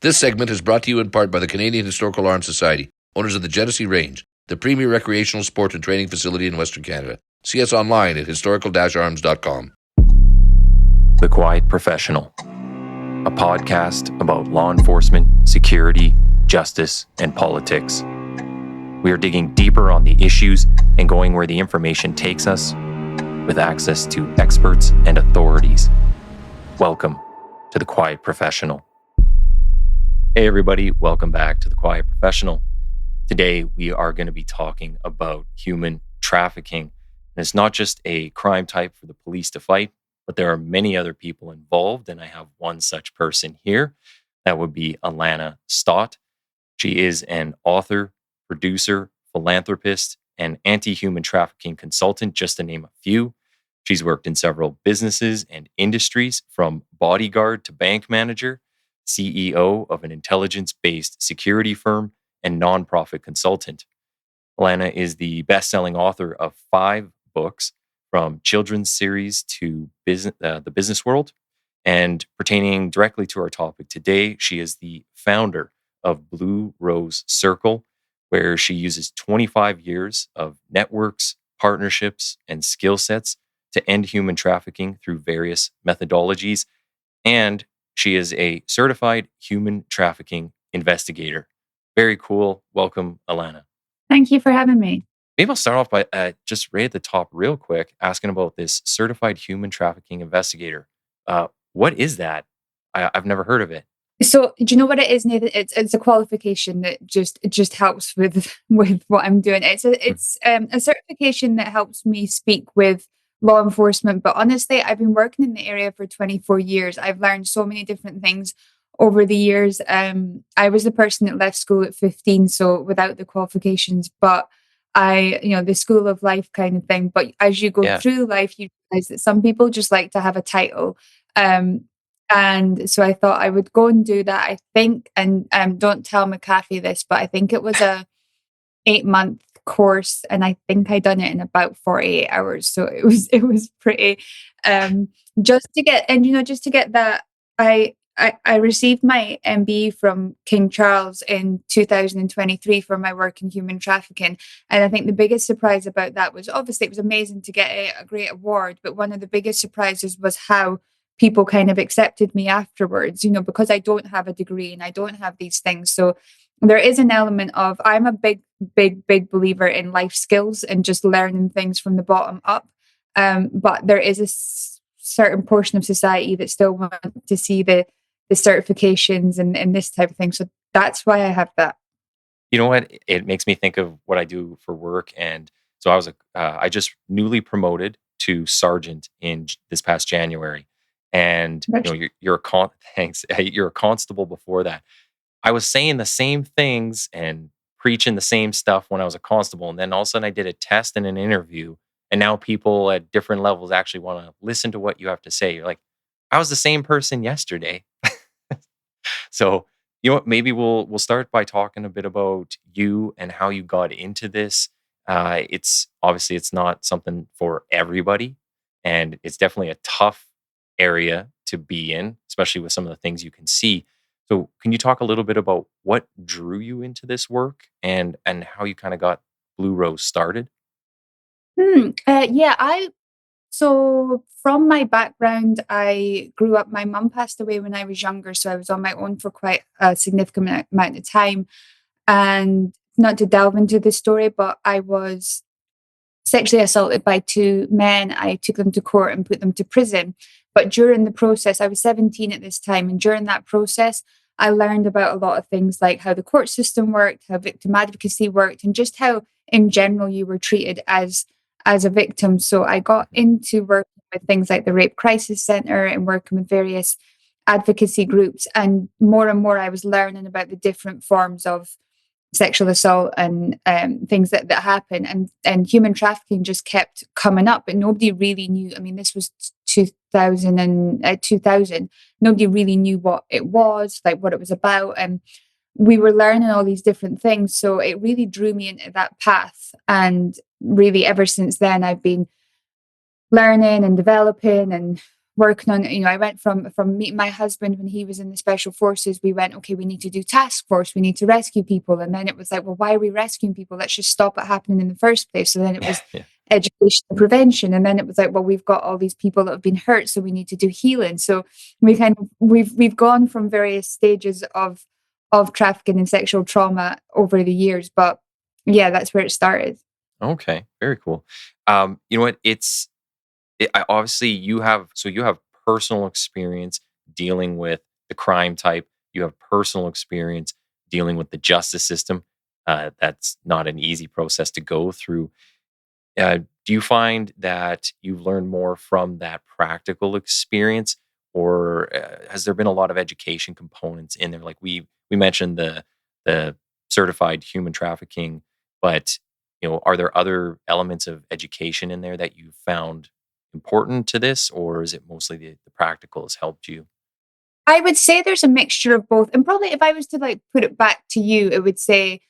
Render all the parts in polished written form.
This segment is brought to you in part by the Canadian Historical Arms Society, owners of the Genesee Range, the premier recreational sport and training facility in Western Canada. See us online at historical-arms.com. The Quiet Professional, a podcast about law enforcement, security, justice, and politics. We are digging deeper on the issues and going where the information takes us with access to experts and authorities. Welcome to The Quiet Professional. Hey everybody, welcome back to The Quiet Professional. Today we are going to be talking about human trafficking. And it's not just a crime type for the police to fight, but there are many other people involved, and I have one such person here. That would be Alana Stott. She is an author, producer, philanthropist, and anti-human trafficking consultant, just to name a few. She's worked in several businesses and industries, from bodyguard to bank manager, CEO of an intelligence-based security firm, and nonprofit consultant. Alana is the best-selling author of 5 books, from children's series to the business world. And pertaining directly to our topic today, she is the founder of Blue Rose Circle, where she uses 25 years of networks, partnerships, and skill sets to end human trafficking through various methodologies. And she is a certified human trafficking investigator. Very cool. Welcome, Alana. Thank you for having me. Maybe I'll start off by just right at the top real quick, asking about this certified human trafficking investigator. What is that? I've never heard of it. So, do you know what it is, Nathan? It's a qualification that just helps with what I'm doing. It's a certification that helps me speak with law enforcement. But honestly, I've been working in the area for 24 years. I've learned so many different things over the years. I was the person that left school at 15, so without the qualifications, but the school of life kind of thing. But as you go through life, you realize that some people just like to have a title. And so I thought I would go and do that, I think, and don't tell McAfee this, but I think it was a 8-month course, and I think I done it in about 48 hours. So it was pretty, just to get that. I received my MBE from King Charles in 2023 for my work in human trafficking. And I think the biggest surprise about that was, obviously it was amazing to get a great award, but one of the biggest surprises was how people kind of accepted me afterwards, because I don't have a degree and I don't have these things. So there is an element of, I'm a big believer in life skills and just learning things from the bottom up. But there is a certain portion of society that still want to see the certifications and this type of thing. So that's why I have that. You know what? It makes me think of what I do for work. And so I just newly promoted to sergeant in this past January. And you're a constable before that. I was saying the same things and preaching the same stuff when I was a constable. And then all of a sudden I did a test and an interview. And now people at different levels actually want to listen to what you have to say. You're like, I was the same person yesterday. So, maybe we'll start by talking a bit about you and how you got into this. It's not something for everybody. And it's definitely a tough area to be in, especially with some of the things you can see. So can you talk a little bit about what drew you into this work and how you kind of got Blue Rose started? So from my background, I grew up, my mum passed away when I was younger, so I was on my own for quite a significant amount of time. And not to delve into the story, but I was sexually assaulted by 2 men. I took them to court and put them to prison. But during the process, I was 17 at this time. And during that process, I learned about a lot of things like how the court system worked, how victim advocacy worked, and just how in general you were treated as a victim. So I got into working with things like the Rape Crisis Centre and working with various advocacy groups. And more I was learning about the different forms of sexual assault and things that happen. And human trafficking just kept coming up, but nobody really knew. I mean, this was 2000. Nobody really knew what it was, like what it was about. And we were learning all these different things. So it really drew me into that path. And really ever since then, I've been learning and developing and working on, I went from meeting my husband when he was in the special forces. We went, okay, we need to do task force. We need to rescue people. And then it was like, well, why are we rescuing people? Let's just stop it happening in the first place. So then it was Yeah. education and prevention. And then it was like, well, we've got all these people that have been hurt, so we need to do healing. So we've gone from various stages of trafficking and sexual trauma over the years. But yeah, that's where it started. Okay, very cool. You know what? Obviously you have personal experience dealing with the crime type. You have personal experience dealing with the justice system. That's not an easy process to go through. Do you find that you've learned more from that practical experience, or has there been a lot of education components in there? Like we mentioned the certified human trafficking, but are there other elements of education in there that you found important to this, or is it mostly the practical has helped you? I would say there's a mixture of both. And probably if I was to like put it back to you, it would say,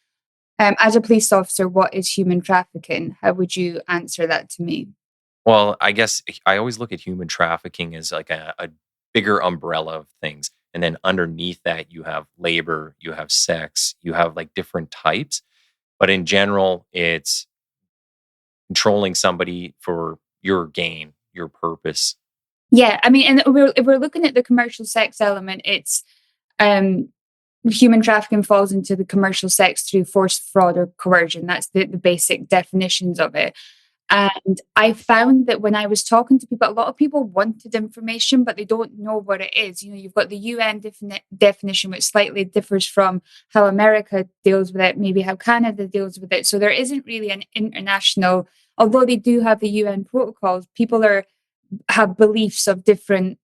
as a police officer, what is human trafficking? How would you answer that to me? Well, I guess I always look at human trafficking as like a bigger umbrella of things. And then underneath that, you have labor, you have sex, you have like different types. But in general, it's controlling somebody for your gain, your purpose. Yeah, I mean, and if we're looking at the commercial sex element, it's um, human trafficking falls into the commercial sex through force, fraud, or coercion. That's the basic definitions of it. And I found that when I was talking to people, a lot of people wanted information, but they don't know what it is. You've got the UN definition, which slightly differs from how America deals with it, maybe how Canada deals with it. So there isn't really an international, although they do have the UN protocols, people have beliefs of different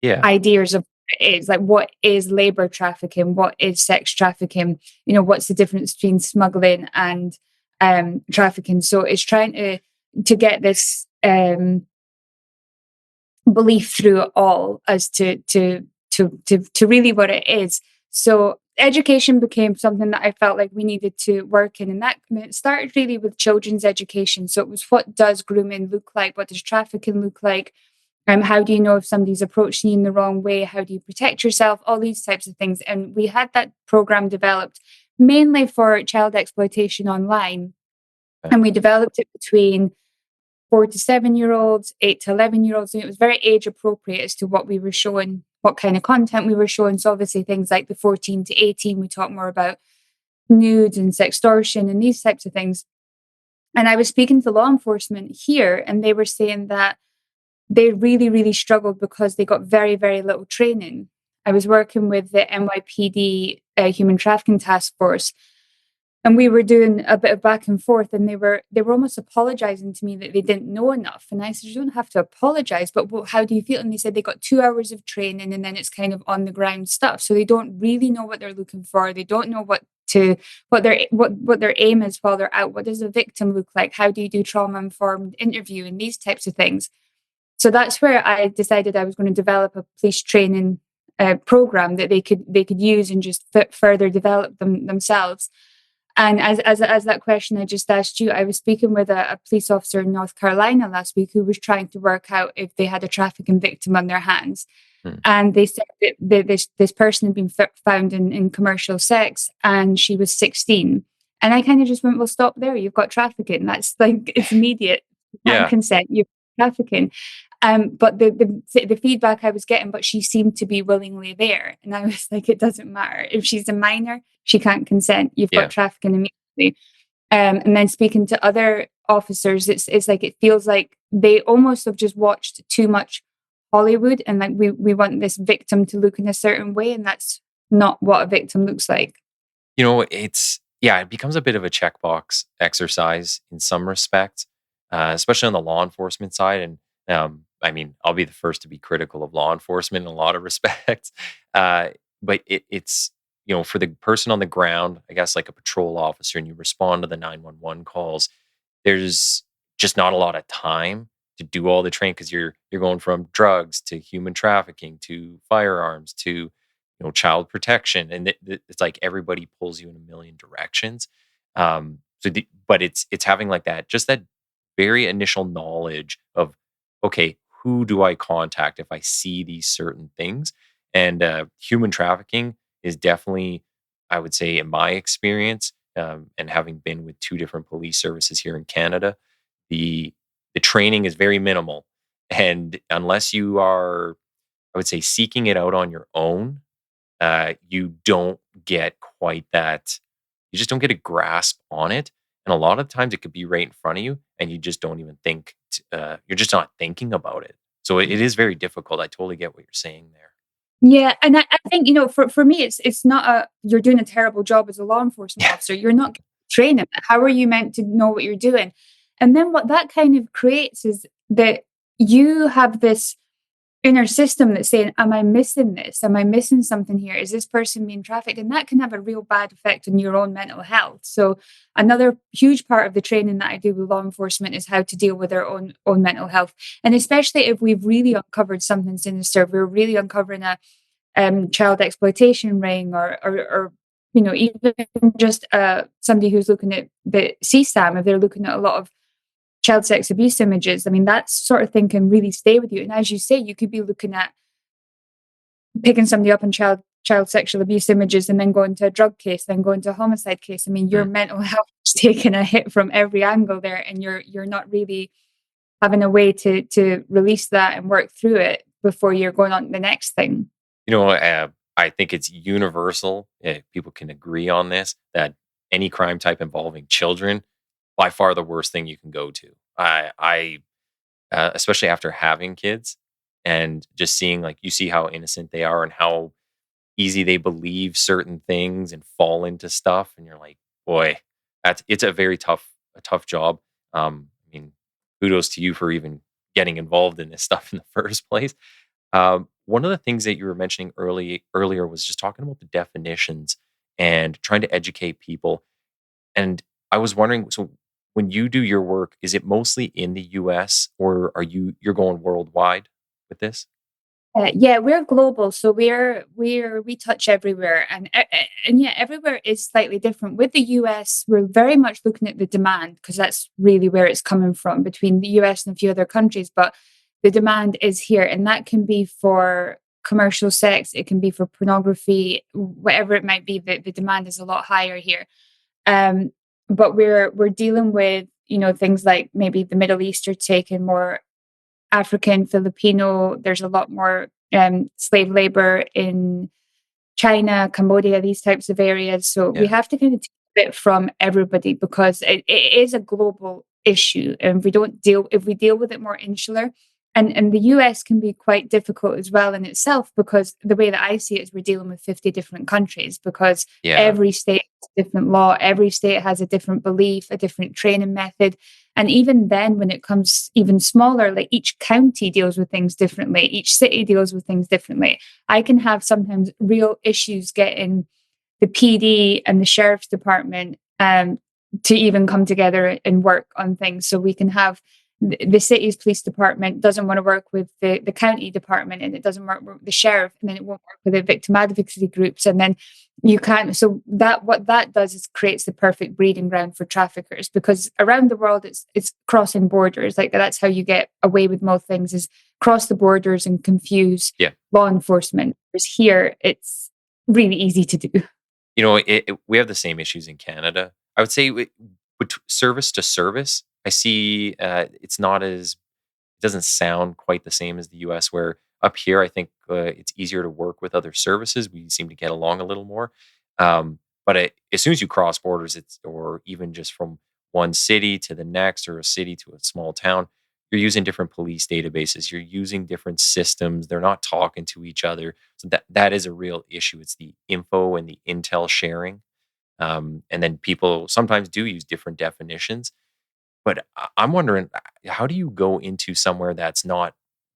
Yeah. ideas of what it is. Like, what is labor trafficking? What is sex trafficking? What's the difference between smuggling and trafficking? So it's trying to get this belief through it all as to really what it is. So education became something that I felt like we needed to work in, and that it started really with children's education. So it was, what does grooming look like? What does trafficking look like? How do you know if somebody's approaching you in the wrong way? How do you protect yourself? All these types of things. And we had that program developed mainly for child exploitation online. Okay. And we developed it between 4 to 7 year olds, 8 to 11 year olds. And it was very age appropriate as to what we were showing, what kind of content we were showing. So obviously things like the 14 to 18, we talk more about nudes and sextortion and these types of things. And I was speaking to law enforcement here, and they were saying that they really, really struggled because they got very, very little training. I was working with the NYPD Human Trafficking Task Force, and we were doing a bit of back and forth, and they were almost apologizing to me that they didn't know enough. And I said, you don't have to apologize, but how do you feel? And they said they got 2 hours of training, and then it's kind of on the ground stuff. So they don't really know what they're looking for. They don't know what their aim is while they're out. What does a victim look like? How do you do trauma informed interview and these types of things? So that's where I decided I was going to develop a police training program that they could use and just further develop themselves. And as that question I just asked you, I was speaking with a police officer in North Carolina last week who was trying to work out if they had a trafficking victim on their hands. And they said that this person had been found in commercial sex, and she was 16. And I kind of just went, well, stop there. You've got trafficking. That's like, it's immediate. Yeah. Consent. You've got trafficking. But the feedback I was getting, but she seemed to be willingly there. And I was like, it doesn't matter. If she's a minor, she can't consent. You've got trafficking immediately. And then speaking to other officers, it's like, it feels like they almost have just watched too much Hollywood, and like we want this victim to look in a certain way, and that's not what a victim looks like. It becomes a bit of a checkbox exercise in some respects, especially on the law enforcement side. And I mean, I'll be the first to be critical of law enforcement in a lot of respects. But it's, for the person on the ground, I guess like a patrol officer, and you respond to the 911 calls, there's just not a lot of time to do all the training, because you're going from drugs to human trafficking to firearms to child protection, and it's like everybody pulls you in a million directions. But it's having like that, just that very initial knowledge of, okay, who do I contact if I see these certain things? And human trafficking is definitely, I would say, in my experience, and having been with two different police services here in Canada, the the training is very minimal, and unless you are, I would say, seeking it out on your own, you don't get quite that. You just don't get a grasp on it, and a lot of times it could be right in front of you, and you just don't even think. You're just not thinking about it. So it is very difficult. I totally get what you're saying there. Yeah, and I think, for me, it's not you're doing a terrible job as a law enforcement Yeah. officer. You're not training. How are you meant to know what you're doing? And then what that kind of creates is that you have this inner system that's saying, am I missing this? Am I missing something here? Is this person being trafficked? And that can have a real bad effect on your own mental health. So another huge part of the training that I do with law enforcement is how to deal with our own mental health. And especially if we've really uncovered something sinister, we're really uncovering a child exploitation ring, or even just somebody who's looking at the CSAM, if they're looking at a lot of child sex abuse images. I mean, that sort of thing can really stay with you. And as you say, you could be looking at picking somebody up on child sexual abuse images and then going to a drug case, then going to a homicide case. I mean, your mental health is taking a hit from every angle there, and you're not really having a way to release that and work through it before you're going on to the next thing. I think it's universal. People can agree on this, that any crime type involving children, by far the worst thing you can go to. I especially after having kids and just seeing, like, you see how innocent they are and how easy they believe certain things and fall into stuff, and you're like, boy, it's a tough job. I mean, kudos to you for even getting involved in this stuff in the first place. One of the things that you were mentioning earlier was just talking about the definitions and trying to educate people. And I was wondering, so when you do your work, is it mostly in the US, or you're going worldwide with this? Yeah, we're global, so we touch everywhere, and yeah, everywhere is slightly different. With the US, we're very much looking at the demand, because that's really where it's coming from, between the US and a few other countries. But the demand is here, and that can be for commercial sex, it can be for pornography, whatever it might be. The demand is a lot higher here. Um, but we're dealing with, things like maybe the Middle East are taking more African, Filipino. There's a lot more slave labor in China, Cambodia, these types of areas. So we Yeah. have to kind of take it from everybody, because it is a global issue. And if we deal with it more insular, and the US can be quite difficult as well in itself, because the way that I see it is we're dealing with 50 different countries, because Yeah. every state has a different law, every state has a different belief, a different training method. And even then, when it comes even smaller, like each county deals with things differently, each city deals with things differently. I can have sometimes real issues getting the PD and the sheriff's department to even come together and work on things. So we can have the city's police department doesn't want to work with the county department, and it doesn't work with the sheriff, and then it won't work with the victim advocacy groups, and then you can't. So that what that does is creates the perfect breeding ground for traffickers, because around the world it's crossing borders. Like, that's how you get away with most things, is cross the borders and confuse Yeah. law enforcement. Whereas here it's really easy to do. We have the same issues in Canada. I would say with service to service, I see it's not as, it doesn't sound quite the same as the US, where up here, I think it's easier to work with other services. We seem to get along a little more. But as soon as you cross borders, or even just from one city to the next, or a city to a small town, you're using different police databases. You're using different systems. They're not talking to each other. So that is a real issue. It's the info and the intel sharing. And then people sometimes do use different definitions. But I'm wondering, how do you go into somewhere that's not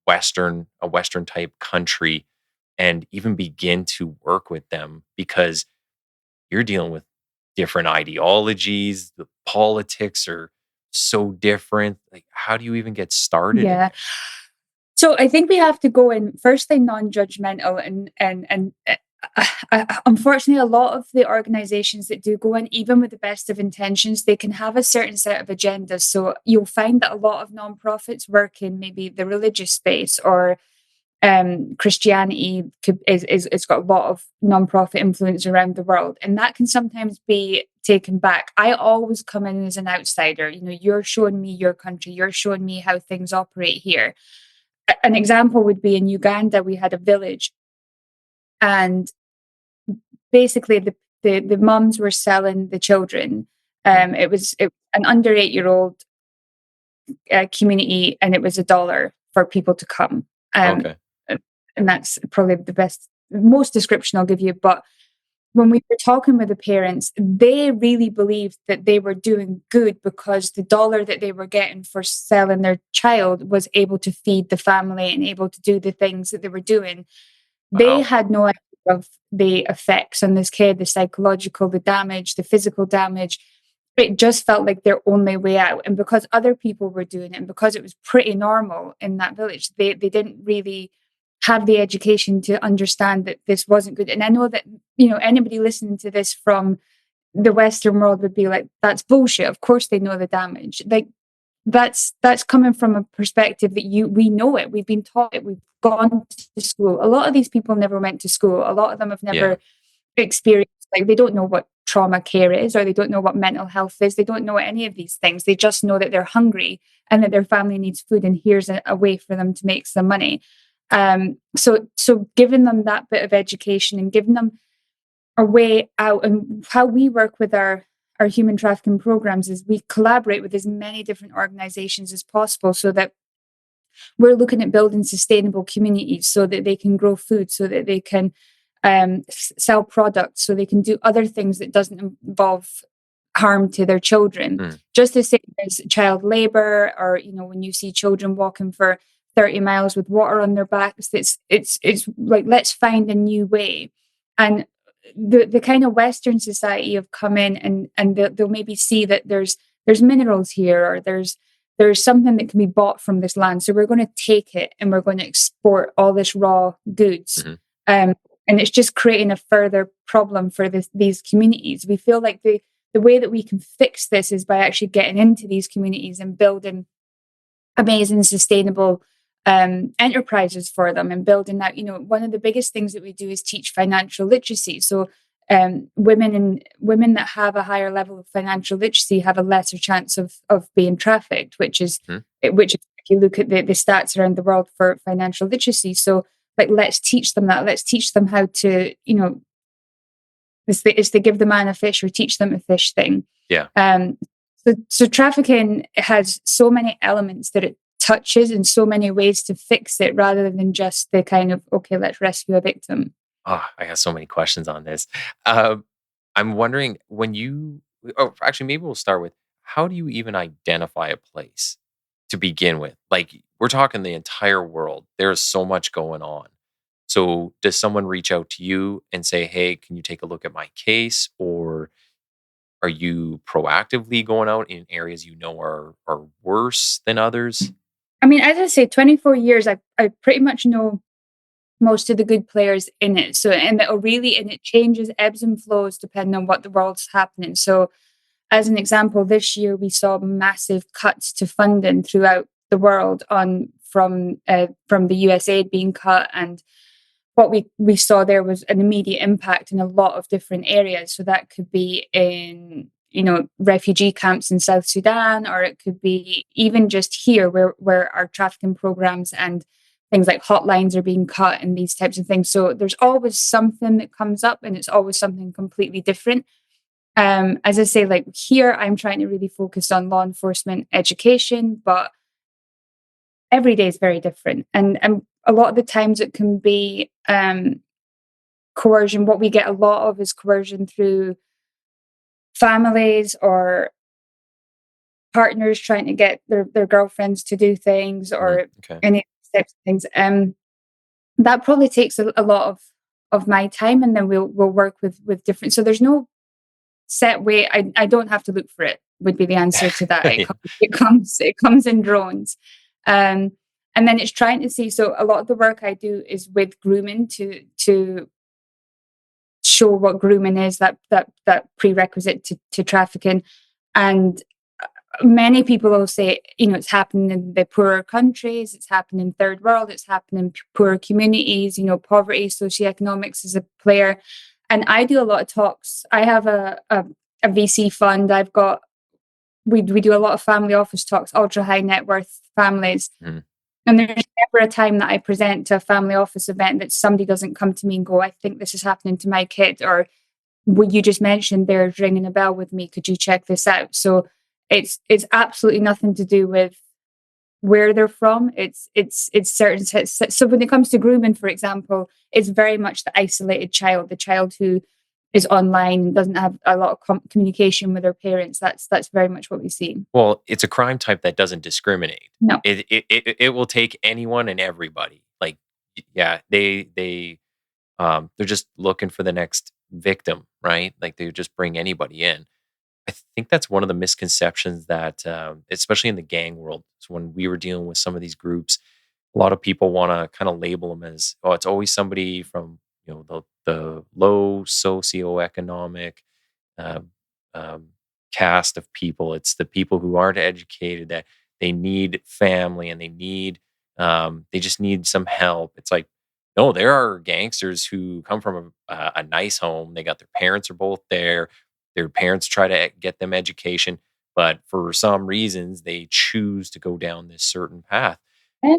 a Western type country, and even begin to work with them, because you're dealing with different ideologies, the politics are so different. Like, how do you even get started in Yeah. there? So I think we have to go in firstly non-judgmental, and unfortunately, a lot of the organizations that do go in, even with the best of intentions, they can have a certain set of agendas. So you'll find that a lot of nonprofits work in maybe the religious space, or Christianity it's got a lot of nonprofit influence around the world, and that can sometimes be taken back. I always come in as an outsider. You're showing me your country, you're showing me how things operate here. An example would be in Uganda, we had a village, and basically the mums were selling the children. It was an under 8-year-old community, and it was $1 for people to come. Okay. And that's probably most description I'll give you. But when we were talking with the parents, they really believed that they were doing good because the $1 that they were getting for selling their child was able to feed the family and able to do the things that they were doing. Wow. They had no idea of the effects on this kid, the psychological, the damage, the physical damage. It just felt like their only way out. And because other people were doing it, and because it was pretty normal in that village, they didn't really have the education to understand that this wasn't good. And I know that, anybody listening to this from the Western world would be like, that's bullshit. Of course they know the damage. Like, that's coming from a perspective that we know it. We've been taught it. We've gone to school. A lot of these people never went to school. A lot of them have never experienced, like, they don't know what trauma care is, or they don't know what mental health is. They don't know any of these things. They just know that they're hungry and that their family needs food, and here's a way for them to make some money. So giving them that bit of education and giving them a way out. And how we work with our human trafficking programs is we collaborate with as many different organizations as possible, so that we're looking at building sustainable communities so that they can grow food, so that they can sell products, so they can do other things that doesn't involve harm to their children. Just the same as child labor, or when you see children walking for 30 miles with water on their backs, it's like, let's find a new way. And the kind of Western society have come in, and they'll maybe see that there's minerals here, or there's something that can be bought from this land, so we're going to take it and we're going to export all this raw goods. And it's just creating a further problem for these communities. We feel like the way that we can fix this is by actually getting into these communities and building amazing, sustainable enterprises for them, and building that. One of the biggest things that we do is teach financial literacy. So women that have a higher level of financial literacy have a lesser chance of being trafficked, which is if you look at the stats around the world for financial literacy. So, like, let's teach them that. Let's teach them how to, it's the give the man a fish or teach them a fish thing. Yeah. So trafficking has so many elements that it touches, and so many ways to fix it, rather than just the kind of, okay, let's rescue a victim. Oh, I got so many questions on this. I'm wondering, actually, maybe we'll start with, how do you even identify a place to begin with? Like, we're talking the entire world. There's so much going on. So does someone reach out to you and say, hey, can you take a look at my case? Or are you proactively going out in areas are worse than others? I mean, as I say, 24 years, I pretty much know most of the good players in it. So, and it changes, ebbs and flows depending on what the world's happening. So, as an example, this year we saw massive cuts to funding throughout the world from the USAID being cut, and what we saw there was an immediate impact in a lot of different areas. So that could be in refugee camps in South Sudan, or it could be even just here where our trafficking programs and things like hotlines are being cut, and these types of things. So there's always something that comes up, and it's always something completely different. As I say, like, here I'm trying to really focus on law enforcement education, but every day is very different. And a lot of the times it can be coercion. What we get a lot of is coercion through families or partners trying to get their girlfriends to do things, or any types of things. That probably takes a lot of my time, and then we'll work with different. So there's no set way. I don't have to look for it, would be the answer to that. It comes in drones. And then it's trying to see. So a lot of the work I do is with grooming to show what grooming is, that prerequisite to trafficking. And many people will say, it's happening in the poorer countries, it's happening in third world, it's happening in poorer communities, poverty, socioeconomics is a player. And I do a lot of talks. I have a VC fund. We do a lot of family office talks, ultra high net worth families. Mm. And there's never a time that I present to a family office event that somebody doesn't come to me and go, I think this is happening to my kid, or what you just mentioned there is ringing a bell with me. Could you check this out? So it's absolutely nothing to do with where they're from. It's certain. So when it comes to grooming, for example, it's very much the isolated child, the child who is online and doesn't have a lot of communication with their parents. That's very much what we see. Well, it's a crime type that doesn't discriminate. No. It will take anyone and everybody. Like, yeah, they're just looking for the next victim, right? Like they just bring anybody in. I think that's one of the misconceptions that, especially in the gang world, so when we were dealing with some of these groups, a lot of people want to kind of label them as, oh, it's always somebody from the low socioeconomic um, cast of people. It's the people who aren't educated, that they need family and they just need some help. It's like, no, there are gangsters who come from a nice home. They got their parents are both there. Their parents try to get them education, but for some reasons they choose to go down this certain path.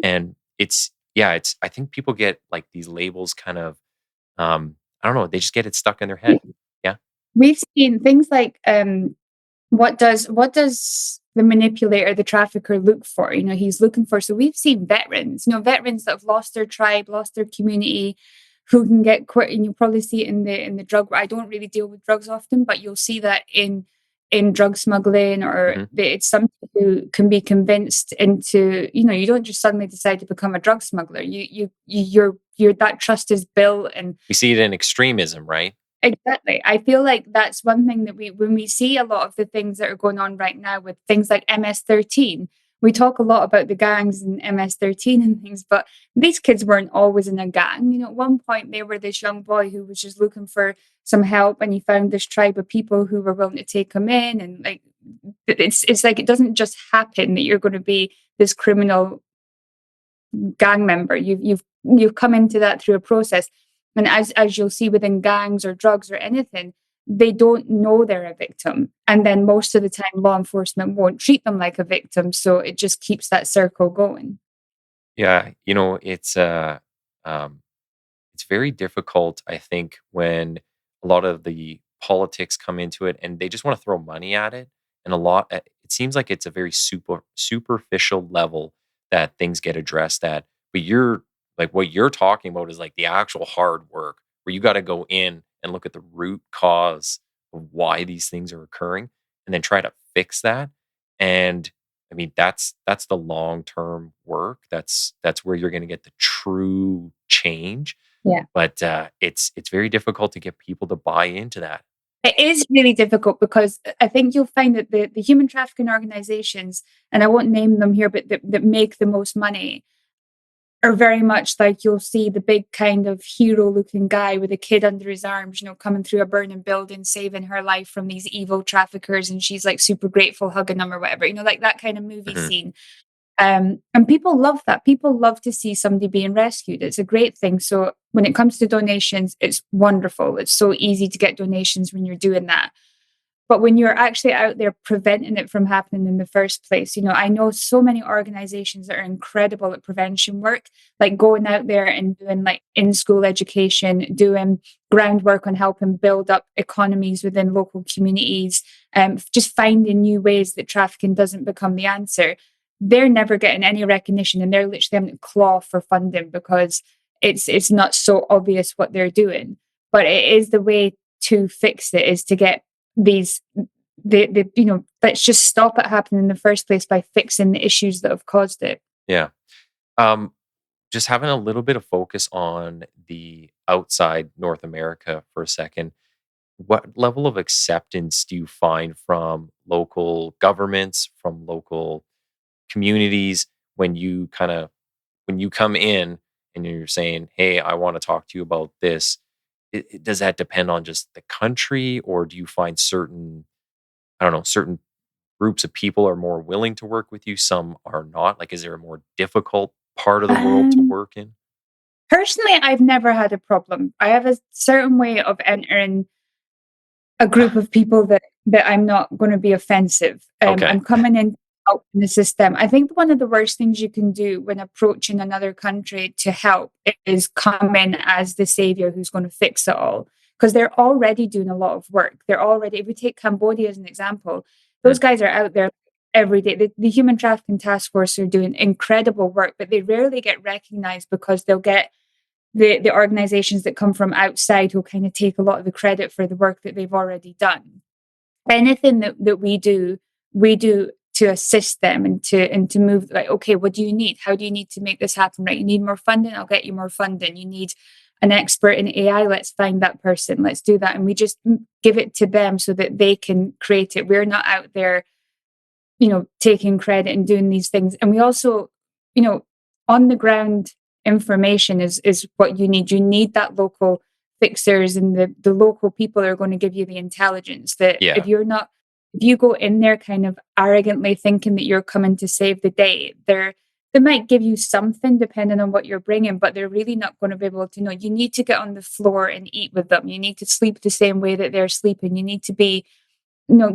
And I think people get like these labels kind of, I don't know, they just get it stuck in their head. Yeah. We've seen things like, what does the manipulator, the trafficker look for? He's looking for, so we've seen veterans that have lost their tribe, lost their community, who can get quit. And you'll probably see it in the drug. I don't really deal with drugs often, but you'll see that in drug smuggling, or it's somebody who can be convinced into, you don't just suddenly decide to become a drug smuggler. You're that trust is built, and we see it in extremism, right? Exactly. I feel like that's one thing that when we see a lot of the things that are going on right now with things like MS-13, we talk a lot about the gangs and MS-13 and things, but these kids weren't always in a gang. At one point they were this young boy who was just looking for some help, and he found this tribe of people who were willing to take him in. And like, it's like, it doesn't just happen that you're going to be this criminal gang member. You've come into that through a process. And as you'll see within gangs or drugs or anything, they don't know they're a victim. And then most of the time, law enforcement won't treat them like a victim. So it just keeps that circle going. Yeah. It's very difficult, I think, when a lot of the politics come into it and they just want to throw money at it. And it seems like it's a very superficial level that things get addressed at. But what you're talking about is like the actual hard work, where you got to go in and look at the root cause of why these things are occurring and then try to fix that. And I mean, that's the long-term work. That's where you're going to get the true change. Yeah. But it's very difficult to get people to buy into that. It is really difficult, because I think you'll find that the human trafficking organizations, and I won't name them here, but that make the most money, are very much like, you'll see the big kind of hero looking guy with a kid under his arms, coming through a burning building, saving her life from these evil traffickers. And she's like super grateful, hugging them or whatever, like that kind of movie scene. And people love that. People love to see somebody being rescued. It's a great thing. So when it comes to donations, it's wonderful. It's so easy to get donations when you're doing that. But when you're actually out there preventing it from happening in the first place, I know so many organizations that are incredible at prevention work, like going out there and doing like in-school education, doing groundwork on helping build up economies within local communities, just finding new ways that trafficking doesn't become the answer. They're never getting any recognition, and they're literally having to claw for funding because it's not so obvious what they're doing. But it is the way to fix it, is to get these, let's just stop it happening in the first place by fixing the issues that have caused it. Yeah. Just having a little bit of focus on the outside North America for a second. What level of acceptance do you find from local governments, from local communities, when you come in and you're saying, hey, I want to talk to you about this? does that depend on just the country, or do you find certain, I don't know, certain groups of people are more willing to work with you, some are not? Like, is there a more difficult part of the world to Um, work in? Personally, I've never had a problem. I have a certain way of entering a group of people that I'm not going to be offensive. Okay. I'm coming in to help in the system. I think one of the worst things you can do when approaching another country to help is come in as the savior who's going to fix it all, because they're already doing a lot of work. They're already, if we take Cambodia as an example, Mm, those guys are out there every day. The Human Trafficking Task Force are doing incredible work, but they rarely get recognized because they'll get the organizations that come from outside who kind of take a lot of the credit for the work that they've already done. Anything that we do to assist them and to move, like, okay, what do you need? How do you need to make this happen? Right. You need more funding, I'll get you more funding. You need an expert in AI, let's find that person, let's do that. And we just give it to them so that they can create it. We're not out there, taking credit and doing these things. And we also, on the ground information is what you need. You need that local fixers, and the local people are going to give you the intelligence that yeah. if you go in there kind of arrogantly thinking that you're coming to save the day, they might give you something depending on what you're bringing, but they're really not going to be able to know. You need to get on the floor and eat with them. You need to sleep the same way that they're sleeping. You need to be,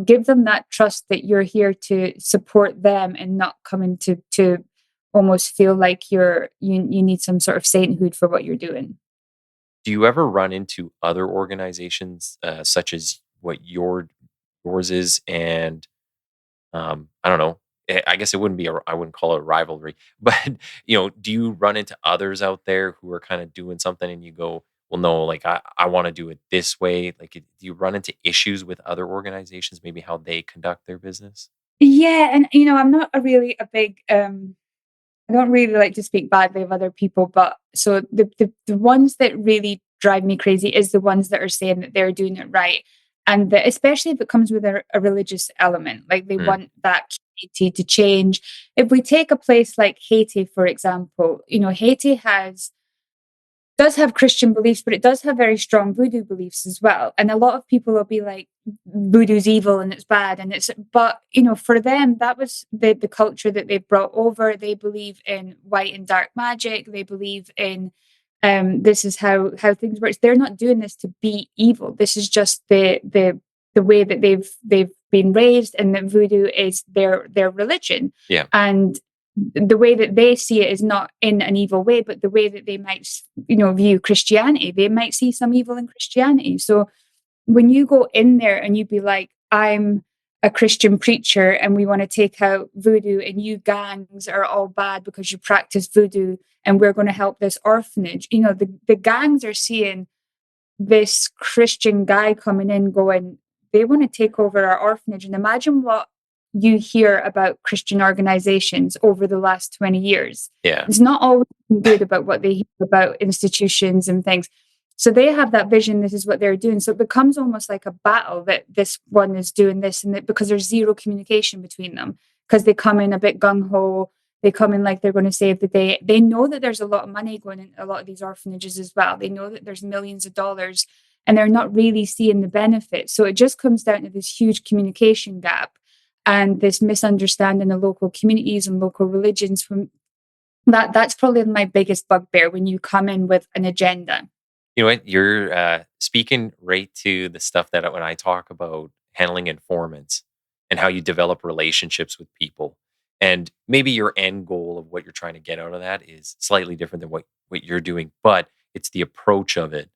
give them that trust that you're here to support them and not coming to almost feel like you need some sort of sainthood for what you're doing. Do you ever run into other organizations, such as what yours is, and I don't know. I guess it wouldn't be I wouldn't call it a rivalry, but do you run into others out there who are kind of doing something, and you go, well, no, like I want to do it this way. Like, do you run into issues with other organizations, maybe how they conduct their business? Yeah, and I'm not a big I don't really like to speak badly of other people, but so the ones that really drive me crazy is the ones that are saying that they're doing it right. And that, especially if it comes with a religious element, like they Mm, want that community to change. If we take a place like Haiti, for example, Haiti does have Christian beliefs, but it does have very strong voodoo beliefs as well. And a lot of people will be like, voodoo's evil and it's bad. But for them, that was the culture that they brought over. They believe in white and dark magic. They believe in, this is how things work. They're not doing this to be evil. This is just the way that they've been raised, and that voodoo is their religion. yeah. And the way that they see it is not in an evil way, but the way that they might, view Christianity, they might see some evil in Christianity. So when you go in there and you be like, I'm a Christian preacher and we want to take out voodoo, and you gangs are all bad because you practice voodoo, and we're going to help this orphanage, the gangs are seeing this Christian guy coming in going, they want to take over our orphanage. And imagine what you hear about Christian organizations over the last 20 years. Yeah. It's not always good about what they hear about institutions and things. So they have that vision, this is what they're doing. So it becomes almost like a battle that this one is doing this, and that because there's zero communication between them, because they come in a bit gung-ho, they come in like they're going to save the day. They know that there's a lot of money going in a lot of these orphanages as well. They know that there's millions of dollars, and they're not really seeing the benefit. So it just comes down to this huge communication gap and this misunderstanding of local communities and local religions. From that's probably my biggest bugbear when you come in with an agenda. You know what? You're speaking right to the stuff that when I talk about handling informants and how you develop relationships with people. And maybe your end goal of what you're trying to get out of that is slightly different than what you're doing, but it's the approach of it.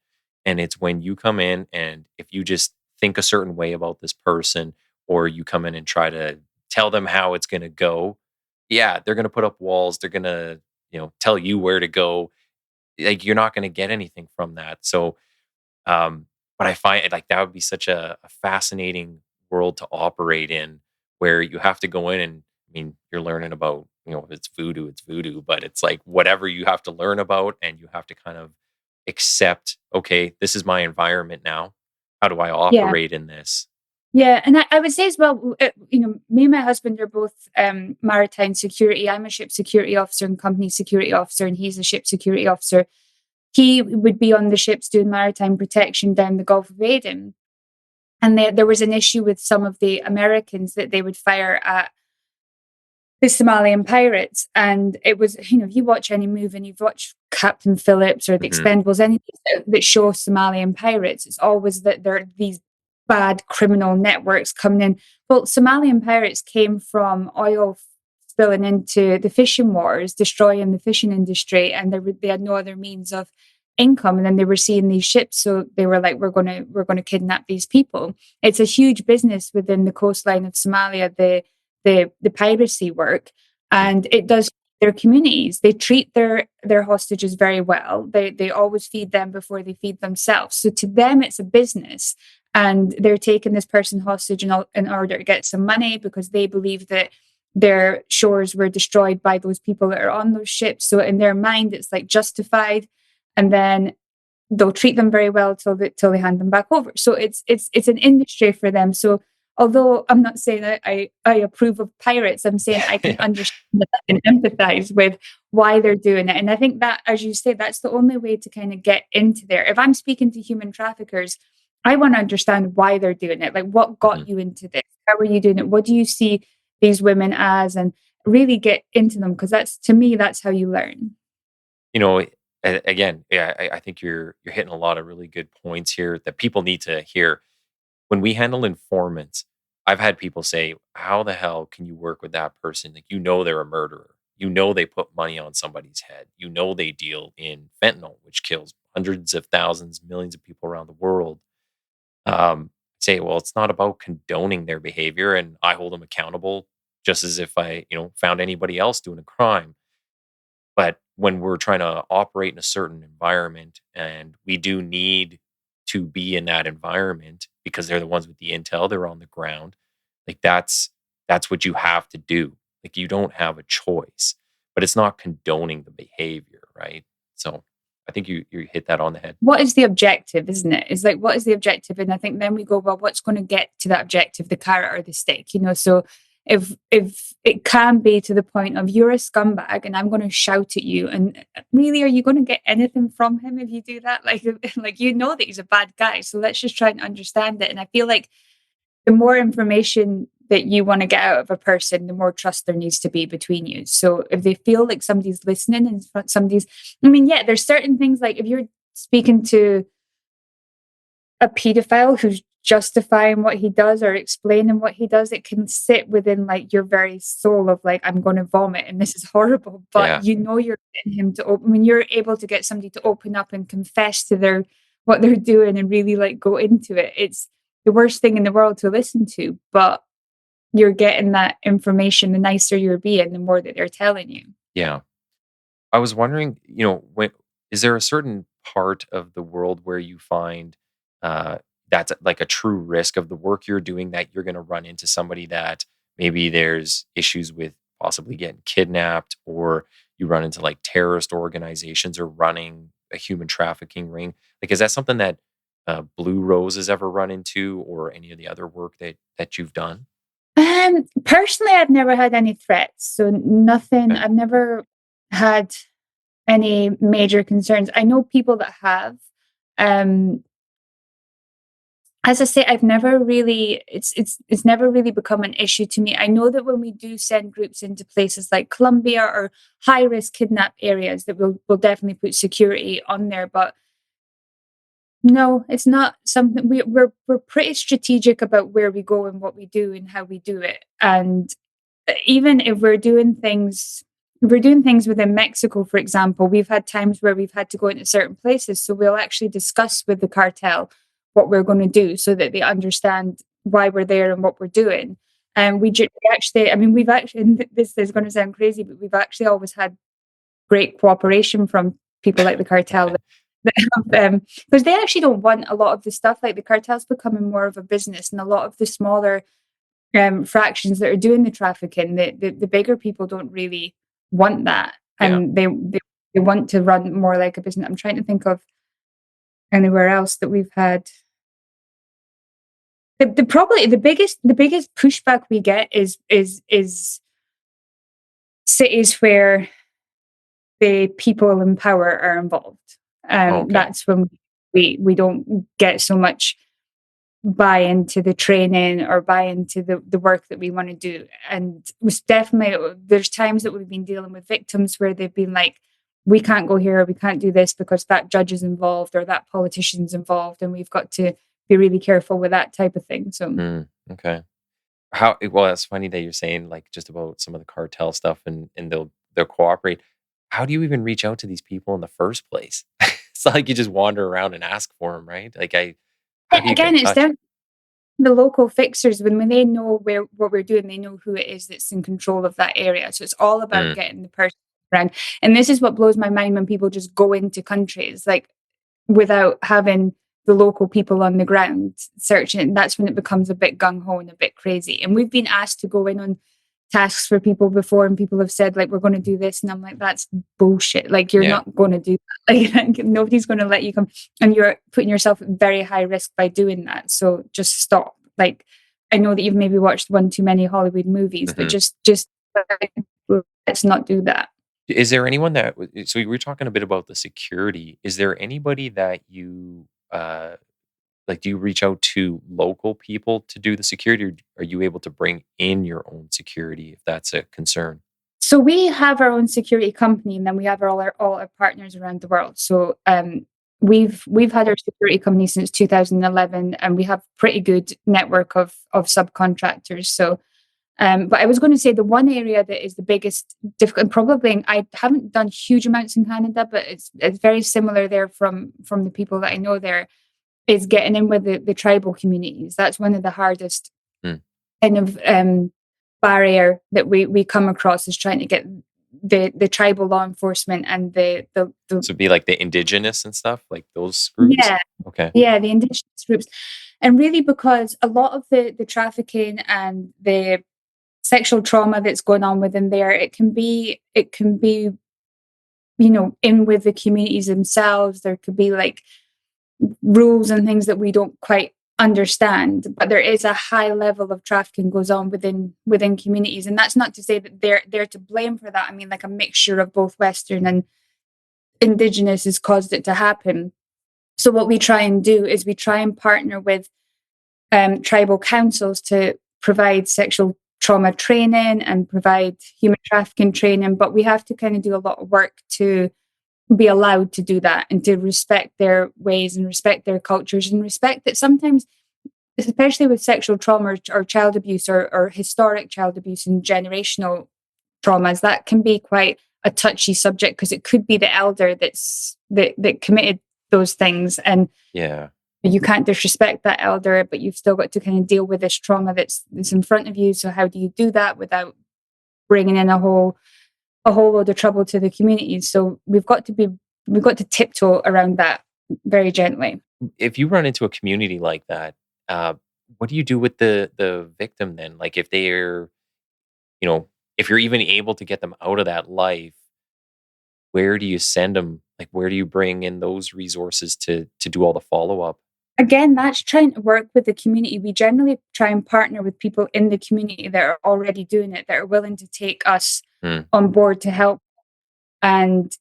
And it's when you come in, and if you just think a certain way about this person, or you come in and try to tell them how it's going to go, yeah, they're going to put up walls. They're going to, tell you where to go. Like, you're not going to get anything from that. So, but I find like that would be such a fascinating world to operate in, where you have to go in and, I mean, you're learning about, if it's voodoo, but it's like whatever you have to learn about, and you have to kind of accept, okay, this is my environment now. How do I Yeah. operate in this? Yeah, and I would say as well, me and my husband are both maritime security. I'm a ship security officer and company security officer, and he's a ship security officer. he would be on the ships doing maritime protection down the Gulf of Aden. And there was an issue with some of the Americans that they would fire at the Somalian pirates. And it was, if you watch any movie and you've watched Captain Phillips or The Expendables, anything that show Somalian pirates, it's always that there are these bad criminal networks coming in. Well, Somalian pirates came from oil spilling into the fishing waters, destroying the fishing industry, and they had no other means of income. And then they were seeing these ships, so they were like, we're going to kidnap these people. It's a huge business within the coastline of Somalia, the piracy work, and it does their communities. They treat their hostages very well. They always feed them before they feed themselves. So to them, it's a business, and they're taking this person hostage in order to get some money because they believe that their shores were destroyed by those people that are on those ships. So in their mind, it's like justified, and then they'll treat them very well till they hand them back over. So it's an industry for them. So although I'm not saying I approve of pirates, I'm saying I can understand that, I can empathize with why they're doing it. And I think that, as you say, that's the only way to kind of get into there. If I'm speaking to human traffickers, I want to understand why they're doing it. Like, what got you into this? How are you doing it? What do you see these women as? And really get into them, because to me, that's how you learn. Again, I think you're hitting a lot of really good points here that people need to hear. When we handle informants, I've had people say, how the hell can you work with that person? Like, they're a murderer. They put money on somebody's head. They deal in fentanyl, which kills hundreds of thousands, millions of people around the world. Say, well, it's not about condoning their behavior, and I hold them accountable just as if I, found anybody else doing a crime. But when we're trying to operate in a certain environment, and we do need to be in that environment because they're the ones with the intel, they're on the ground. Like, that's what you have to do. Like, you don't have a choice, but it's not condoning the behavior, right? So I think you hit that on the head. What is the objective, isn't it? It's like, what is the objective? And I think then we go, well, what's going to get to that objective, the carrot or the stick? So if it can be to the point of, you're a scumbag and I'm going to shout at you, and really, are you going to get anything from him if you do that? Like that he's a bad guy. So let's just try and understand it. And I feel like the more information that you want to get out of a person, the more trust there needs to be between you. So if they feel like somebody's listening and there's certain things, like if you're speaking to a pedophile who's justifying what he does or explaining what he does, it can sit within like your very soul of like, I'm going to vomit and this is horrible. But you're getting him to open. When you're able to get somebody to open up and confess to what they're doing and really like go into it, it's the worst thing in the world to listen to. But you're getting that information. The nicer you're being, the more that they're telling you. Yeah. I was wondering, is there a certain part of the world where you find that's like a true risk of the work you're doing, that you're going to run into somebody that maybe there's issues with possibly getting kidnapped, or you run into like terrorist organizations or running a human trafficking ring? Like, is that something that Blue Rose has ever run into, or any of the other work that you've done? Personally, I've never had any threats, so nothing. Okay. I've never had any major concerns. I know people that have. As I say, I've never really. It's never really become an issue to me. I know that when we do send groups into places like Colombia or high risk kidnap areas, that we'll definitely put security on there, but. No, it's not something. We're pretty strategic about where we go and what we do and how we do it. And even if we're doing things within Mexico, for example, we've had times where we've had to go into certain places. So we'll actually discuss with the cartel what we're going to do, so that they understand why we're there and what we're doing. And we've actually, and this is going to sound crazy, but we've actually always had great cooperation from people like the cartel. Because they actually don't want a lot of the stuff. Like, the cartel's becoming more of a business, and a lot of the smaller fractions that are doing the trafficking, the bigger people don't really want that, and they want to run more like a business. I'm trying to think of anywhere else that we've had. Probably the biggest pushback we get is cities where the people in power are involved. Okay. That's when we don't get so much buy into the training or buy into the work that we want to do. And it was definitely, there's times that we've been dealing with victims where they've been like, we can't go here, we can't do this because that judge is involved or that politician's involved, and we've got to be really careful with that type of thing. So Okay. Well, that's funny that you're saying like just about some of the cartel stuff and they'll cooperate. How do you even reach out to these people in the first place? It's not like you just wander around and ask for them, right? How do you get again, in it's touch? down the local fixers. When they know what we're doing, they know who it is that's in control of that area. So it's all about Mm, getting the person around. And this is what blows my mind when people just go into countries like without having the local people on the ground searching. That's when it becomes a bit gung-ho and a bit crazy. And we've been asked to go in on tasks for people before, and people have said like, we're going to do this, and I'm like, that's bullshit. Like, you're yeah. not going to do that. Like, nobody's going to let you come, and you're putting yourself at very high risk by doing that. So just stop. Like, I know that you've maybe watched one too many Hollywood movies, but hmm just let's not do that. Is there anyone so we were talking a bit about the security. Is there anybody that you like, do you reach out to local people to do the security, or are you able to bring in your own security if that's a concern? So we have our own security company, and then we have all our partners around the world. So we've had our security company since 2011, and we have pretty good network of subcontractors. So, but I was going to say the one area that is the biggest difficult, probably I haven't done huge amounts in Canada, but it's very similar there from the people that I know there, is getting in with the tribal communities. That's one of the hardest Mm. kind of barrier that we come across, is trying to get the tribal law enforcement and the So it'd be like the indigenous and stuff, like those groups? yeah, Okay. yeah, the indigenous groups. And really, because a lot of the trafficking and the sexual trauma that's going on within there, it can be in with the communities themselves. There could be like rules and things that we don't quite understand, but there is a high level of trafficking goes on within communities. And that's not to say that they're to blame for that. I mean, like, a mixture of both Western and indigenous has caused it to happen. So what we try and do is we try and partner with tribal councils to provide sexual trauma training and provide human trafficking training, but we have to kind of do a lot of work to be allowed to do that and to respect their ways and respect their cultures and respect that sometimes, especially with sexual trauma or child abuse or historic child abuse and generational traumas, that can be quite a touchy subject, because it could be the elder that committed those things, and Yeah. you can't disrespect that elder, but you've still got to kind of deal with this trauma that's in front of you. So how do you do that without bringing in a whole load of trouble to the community? So we've got to tiptoe around that very gently. If you run into a community like that, uh, what do you do with the victim then? Like if they're, you know, if you're even able to get them out of that life, where do you send them? Like where do you bring in those resources to do all the follow up? Again, that's trying to work with the community. We generally try and partner with people in the community that are already doing it, that are willing to take us Mm, on board to help, and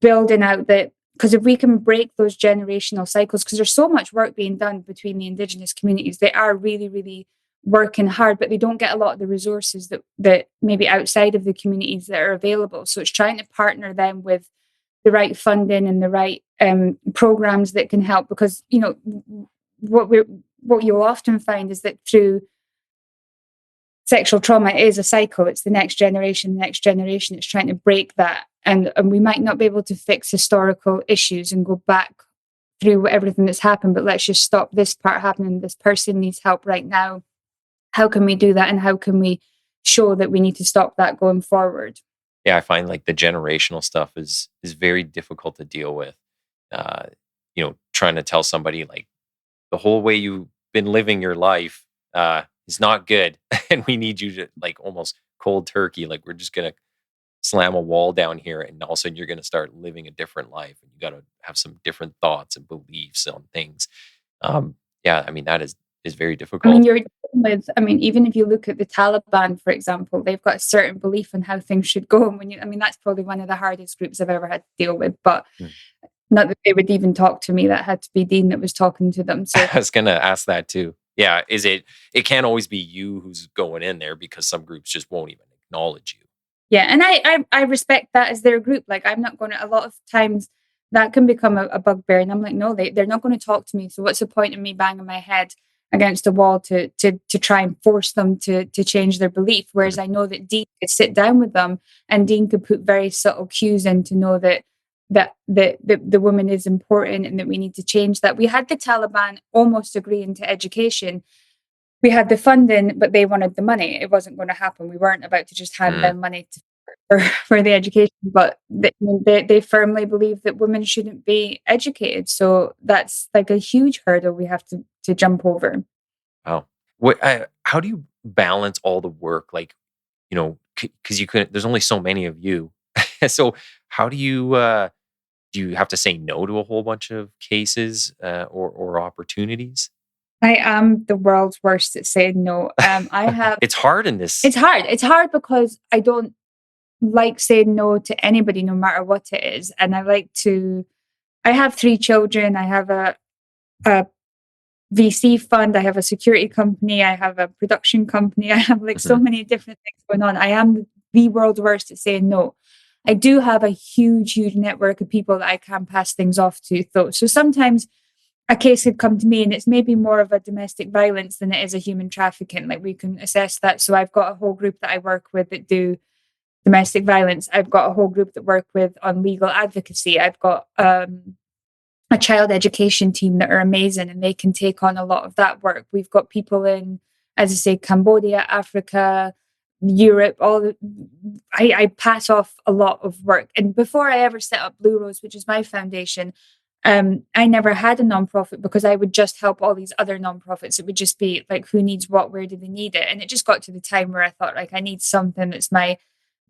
building out that, because if we can break those generational cycles, because there's so much work being done between the indigenous communities, they are really, really working hard, but they don't get a lot of the resources that maybe outside of the communities that are available. So it's trying to partner them with the right funding and the right programs that can help, because what you'll often find is that through sexual trauma is a cycle. It's the next generation, it's trying to break that. And we might not be able to fix historical issues and go back through everything that's happened, but let's just stop this part happening. This person needs help right now. How can we do that? And how can we show that we need to stop that going forward? yeah, I find like the generational stuff is very difficult to deal with. Uh, trying to tell somebody like the whole way you've been living your life is not good, and we need you to like almost cold turkey. Like we're just gonna slam a wall down here, and all of a sudden you're gonna start living a different life, and you got to have some different thoughts and beliefs on things. Yeah, I mean that is very I mean, difficult. even if you look at the Taliban, for example, they've got a certain belief on how things should go. And that's probably one of the hardest groups I've ever had to deal with. But Not that they would even talk to me. That had to be Dean that was talking to them. So I was going to ask that too. Yeah. It can't always be you who's going in there because some groups just won't even acknowledge you. yeah, and I respect that as their group. Like, I'm not going to, a lot of times that can become a bugbear. And I'm like, no, they're not going to talk to me. So what's the point of me banging my head against a wall to try and force them to change their belief? Whereas I know that Dean could sit down with them and Dean could put very subtle cues in to know that the woman is important and that we need to change that. We had the Taliban almost agreeing to education. We had the funding, but they wanted the money. It wasn't going to happen. We weren't about to just hand them money for the education, but they firmly believe that women shouldn't be educated. So that's like a huge hurdle we have to jump over. Wow. How do you balance all the work? Like, because you couldn't, there's only so many of you. So how do you have to say no to a whole bunch of cases or opportunities? I am the world's worst at saying no. I have. It's hard in this. It's hard. It's hard because I don't like saying no to anybody, no matter what it is. And I have 3 children. I have a VC fund. I have a security company. I have a production company. I have so many different things going on. I am the world's worst at saying no. I do have a huge network of people that I can pass things off to, though. So sometimes a case could come to me and it's maybe more of a domestic violence than it is a human trafficking. Like, we can assess that. So I've got a whole group that I work with that do domestic violence. I've got a whole group that work with on legal advocacy. I've got a child education team that are amazing and they can take on a lot of that work. We've got people in, as I say, Cambodia, Africa, Europe, I pass off a lot of work. And before I ever set up Blue Rose, which is my foundation, I never had a nonprofit because I would just help all these other nonprofits. It would just be like, who needs what? Where do they need it? And it just got to the time where I thought, like, I need something that's my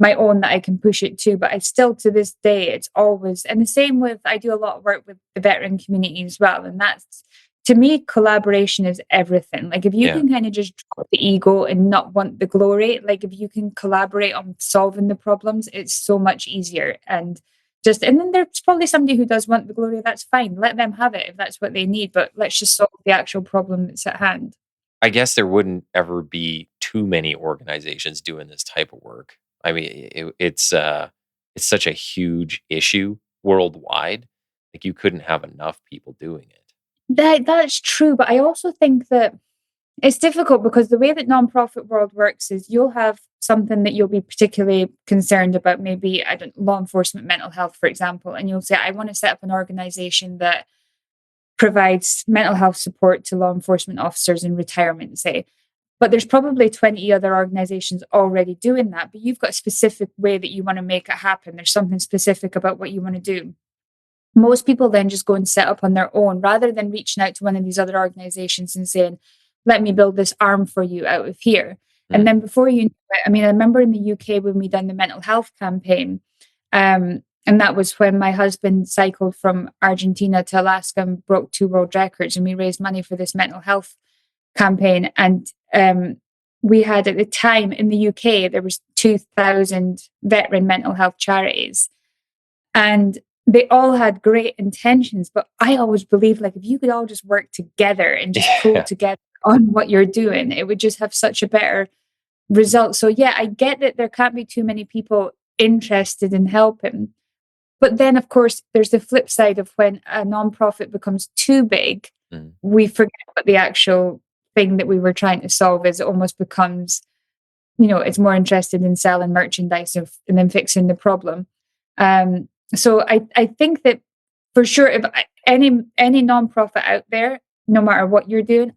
own that I can push it to. But I still, to this day, it's always, and the same with, I do a lot of work with the veteran community as well. And that's, to me, collaboration is everything. Like, if you can kind of just drop the ego and not want the glory, like, if you can collaborate on solving the problems, it's so much easier. And then there's probably somebody who does want the glory. That's fine. Let them have it if that's what they need. But let's just solve the actual problem that's at hand. I guess there wouldn't ever be too many organizations doing this type of work. I mean, it's such a huge issue worldwide. Like, you couldn't have enough people doing it. That's true, but I also think that it's difficult because the way that nonprofit world works is you'll have something that you'll be particularly concerned about, maybe law enforcement, mental health, for example, and you'll say, I want to set up an organization that provides mental health support to law enforcement officers in retirement, say. But there's probably 20 other organizations already doing that, but you've got a specific way that you want to make it happen. There's something specific about what you want to do. Most people then just go and set up on their own rather than reaching out to one of these other organizations and saying, let me build this arm for you out of here. And then before you know it, I mean, I remember in the UK when we done the mental health campaign, and that was when my husband cycled from Argentina to Alaska and broke 2 world records, and we raised money for this mental health campaign. And we had, at the time in the UK, there was 2,000 veteran mental health charities. And they all had great intentions, but I always believe, like, if you could all just work together and just pull together on what you're doing, it would just have such a better result. So yeah, I get that there can't be too many people interested in helping. But then, of course, there's the flip side of when a nonprofit becomes too big, we forget what the actual thing that we were trying to solve is. It almost becomes, it's more interested in selling merchandise and then fixing the problem. So I think that for sure, if any nonprofit out there, no matter what you're doing,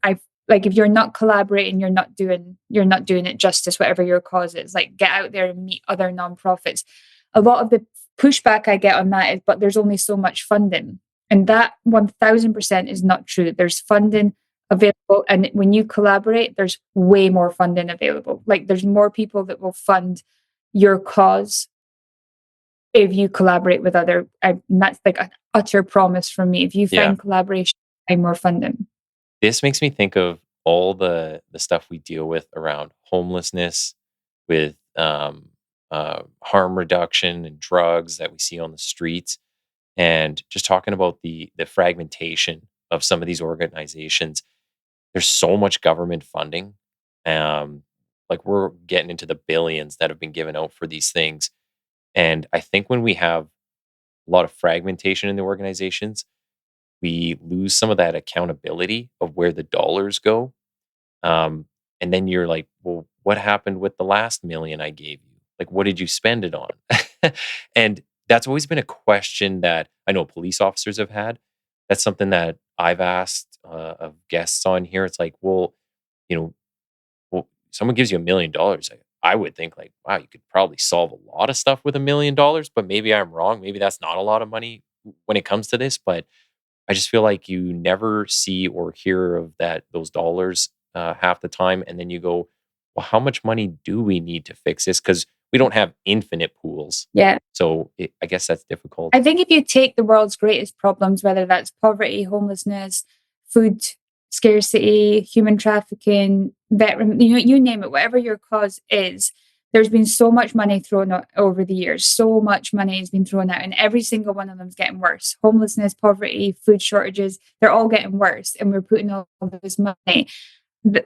if you're not collaborating, you're not doing it justice, whatever your cause is. Like, get out there and meet other nonprofits. A lot of the pushback I get on that is, but there's only so much funding. And that 1000% is not true. There's funding available. And when you collaborate, there's way more funding available. Like, there's more people that will fund your cause if you collaborate with other, and that's like an utter promise from me. If you find collaboration, find more funding. This makes me think of all the stuff we deal with around homelessness, with harm reduction and drugs that we see on the streets. And just talking about the fragmentation of some of these organizations, there's so much government funding. Like we're getting into the billions that have been given out for these things. And I think when we have a lot of fragmentation in the organizations, we lose some of that accountability of where the dollars go. Um, and then you're like, well, what happened with the last million I gave you? Like, what did you spend it on? And that's always been a question that I know police officers have had. That's something that I've asked of guests on here. It's like, well, you know, well, someone gives you $1 million. I would think like, wow, you could probably solve a lot of stuff with $1 million, but maybe I'm wrong. Maybe that's not a lot of money when it comes to this. But I just feel like you never see or hear of those dollars half the time, and then you go, well, how much money do we need to fix this? Because we don't have infinite pools. Yeah. So I guess that's difficult. I think if you take the world's greatest problems, whether that's poverty, homelessness, food scarcity, human trafficking, veteran, you name it, whatever your cause is, there's been so much money thrown out over the years. So much money has been thrown out, and every single one of them is getting worse. Homelessness, poverty, food shortages, they're all getting worse, and we're putting all this money.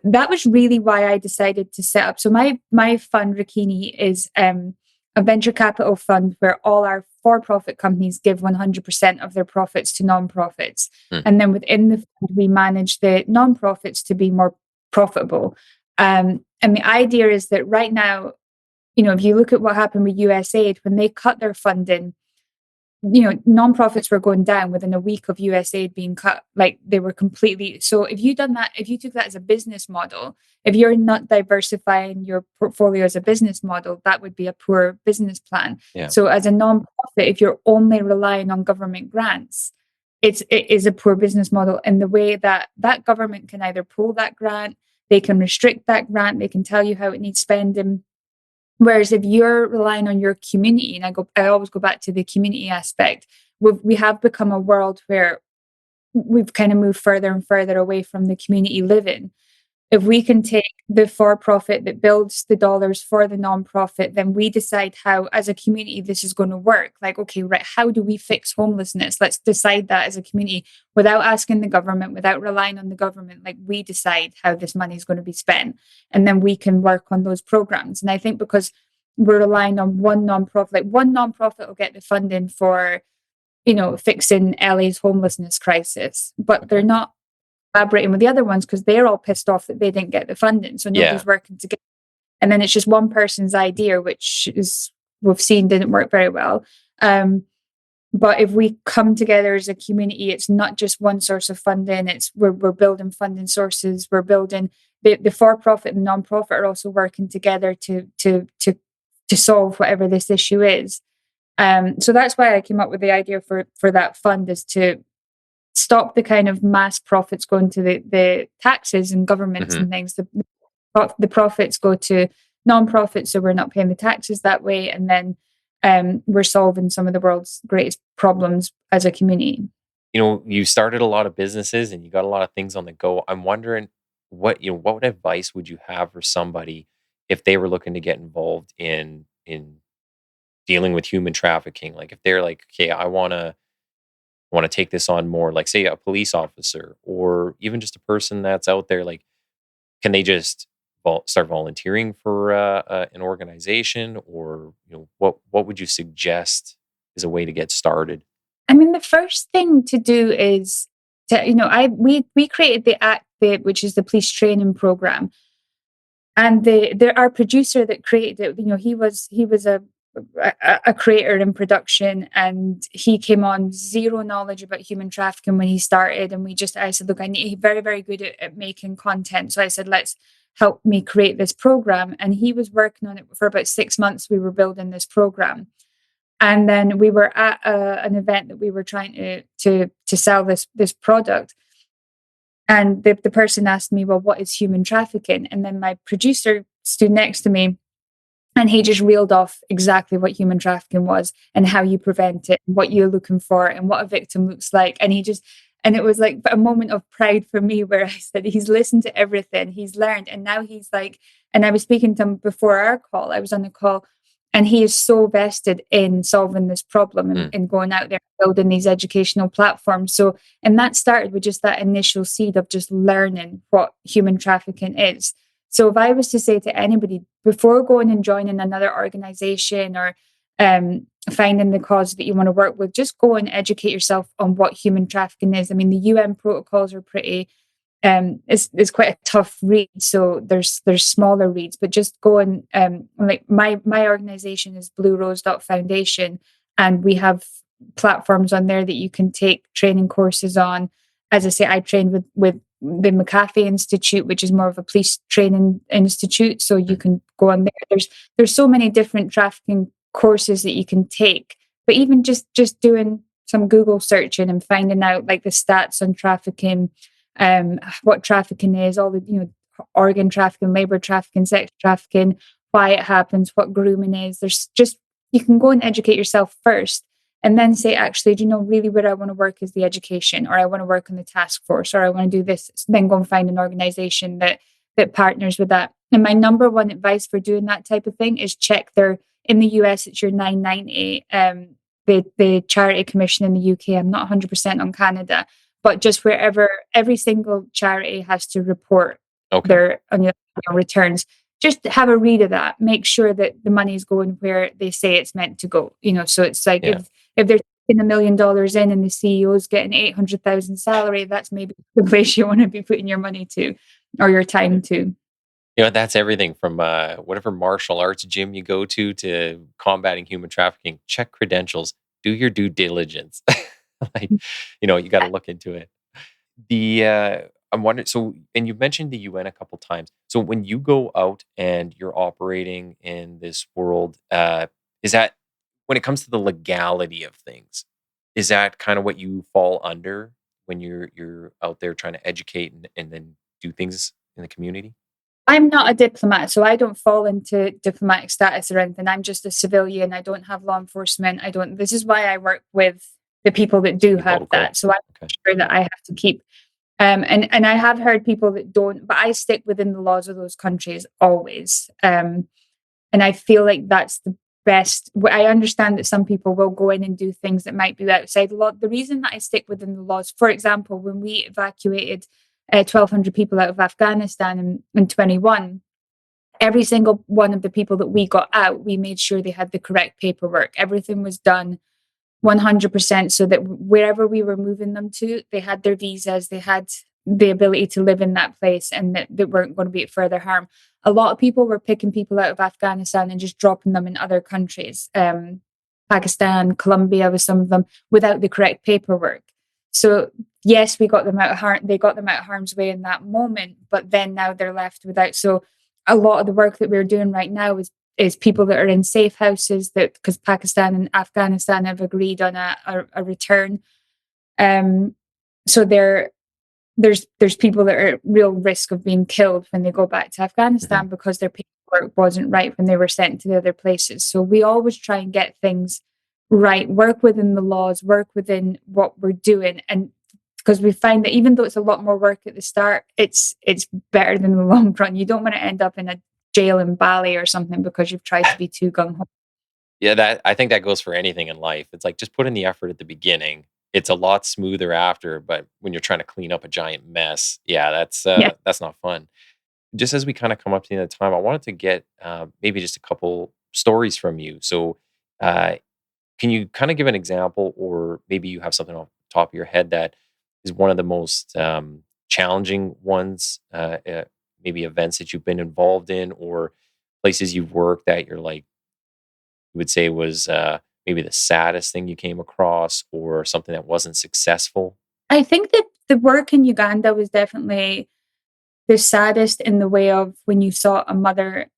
That was really why I decided to set up. So my fund, Rikini, is a venture capital fund where all our for-profit companies give 100% of their profits to nonprofits. And then within the fund, we manage the nonprofits to be more profitable. And the idea is that right now, if you look at what happened with USAID, when they cut their funding, nonprofits were going down within a week of USAID being cut. Like they were completely. So if you took that as a business model, if you're not diversifying your portfolio as a business model, that would be a poor business plan. Yeah. So as a nonprofit, if you're only relying on government grants, it is a poor business model in the way that government can either pull that grant, they can restrict that grant, they can tell you how it needs spending. Whereas if you're relying on your community, and I always go back to the community aspect, we have become a world where we've kind of moved further and further away from the community living. If we can take the for-profit that builds the dollars for the nonprofit, then we decide how, as a community, this is going to work. Like, okay, right, how do we fix homelessness? Let's decide that as a community without asking the government, without relying on the government. Like, we decide how this money is going to be spent, and then we can work on those programs. And I think because we're relying on one nonprofit, like one nonprofit will get the funding for, fixing LA's homelessness crisis, but they're not collaborating with the other ones because they're all pissed off that they didn't get the funding. So nobody's working together. And then it's just one person's idea, which is we've seen didn't work very well. But if we come together as a community, it's not just one source of funding. It's we're building funding sources. We're building the for-profit and non-profit are also working together to solve whatever this issue is. So that's why I came up with the idea for that fund, is to stop the kind of mass profits going to the taxes and governments and things. The profits go to non-profits, so we're not paying the taxes that way, and then we're solving some of the world's greatest problems as a community. You started a lot of businesses and you got a lot of things on the go. I'm wondering what advice would you have for somebody if they were looking to get involved in dealing with human trafficking? Like if they're like, okay, I want to take this on more, like say a police officer or even just a person that's out there, like, can they just start volunteering for an organization, or what would you suggest is a way to get started? I mean, the first thing to do is we created the ACT, which is the police training program, and our producer that created it, he was a creator in production, and he came on zero knowledge about human trafficking when he started. And I said, look, he's very, very good at making content. So I said, let's help me create this program. And he was working on it for about 6 months. We were building this program. And then we were at an event that we were trying to sell this product. And the person asked me, well, what is human trafficking? And then my producer stood next to me, and he just reeled off exactly what human trafficking was and how you prevent it, and what you're looking for, and what a victim looks like. And it was like a moment of pride for me, where I said, he's listened to everything, he's learned. And now he's like, and I was speaking to him before our call, I was on the call, And he is so vested in solving this problem and going out there and building these educational platforms. So, and that started with just that initial seed of just learning what human trafficking is. So if I was to say to anybody, before going and joining another organization or finding the cause that you want to work with, just go and educate yourself on what human trafficking is. I mean, the UN protocols are pretty it's quite a tough read. So there's smaller reads, but just go and like my organization is Foundation, and we have platforms on there that you can take training courses on. As I say, I trained with the McAfee Institute, which is more of a police training institute. So you can go on there. There's so many different trafficking courses that you can take. But even just doing some Google searching and finding out like the stats on trafficking, what trafficking is, all the organ trafficking, labor trafficking, sex trafficking, why it happens, what grooming is. There's just, you can go and educate yourself first, and then say, actually, do you know really where I want to work is the education, or I want to work on the task force, or I want to do this. Then go and find an organization that partners with that. And my number one advice for doing that type of thing is check in the US, it's your 990. The Charity Commission in the UK, I'm not 100% on Canada, but just wherever, every single charity has to report their on returns. Just have a read of that. Make sure that the money is going where they say it's meant to go. So it's like if they're taking $1 million in and the CEO is getting 800,000 salary, that's maybe the place you want to be putting your money to or your time to. That's everything from whatever martial arts gym you go to combating human trafficking. Check credentials. Do your due diligence. You got to look into it. I'm wondering, so, and you've mentioned the UN a couple times. So when you go out and you're operating in this world, is that, when it comes to the legality of things, is that kind of what you fall under when you're out there trying to educate and then do things in the community? I'm not a diplomat, so I don't fall into diplomatic status or anything. I'm just a civilian. I don't have law enforcement. This is why I work with the people that do have that. So I'm sure that I have to keep, and I have heard people that don't, but I stick within the laws of those countries always. And I feel like that's the best. I understand that some people will go in and do things that might be outside the law. The reason that I stick within the laws, for example, when we evacuated 1,200 people out of Afghanistan in 21, every single one of the people that we got out, we made sure they had the correct paperwork. Everything was done 100% so that wherever we were moving them to, they had their visas, they had the ability to live in that place, and that weren't going to be at further harm. A lot of people were picking people out of Afghanistan and just dropping them in other countries, Pakistan, Colombia, with some of them, without the correct paperwork. So yes, we got them out of harm. They got them out of harm's way in that moment, but then now they're left without. So a lot of the work that we're doing right now is people that are in safe houses, that because Pakistan and Afghanistan have agreed on a return. So there's people that are at real risk of being killed when they go back to Afghanistan because their paperwork wasn't right when they were sent to the other places. So we always try and get things right, work within the laws, work within what we're doing. And because we find that even though it's a lot more work at the start, it's better than the long run. You don't want to end up in a jail in Bali or something because you've tried to be too gung-ho. Yeah, I think that goes for anything in life. It's like, just put in the effort at the beginning. It's a lot smoother after, but when you're trying to clean up a giant mess, that's not fun. Just as we kind of come up to the end of the time, I wanted to get maybe just a couple stories from you. So can you kind of give an example, or maybe you have something off the top of your head that is one of the most challenging ones, maybe events that you've been involved in, or places you've worked that you're like, you would say was maybe the saddest thing you came across, or something that wasn't successful? I think that the work in Uganda was definitely the saddest, in the way of when you saw a mother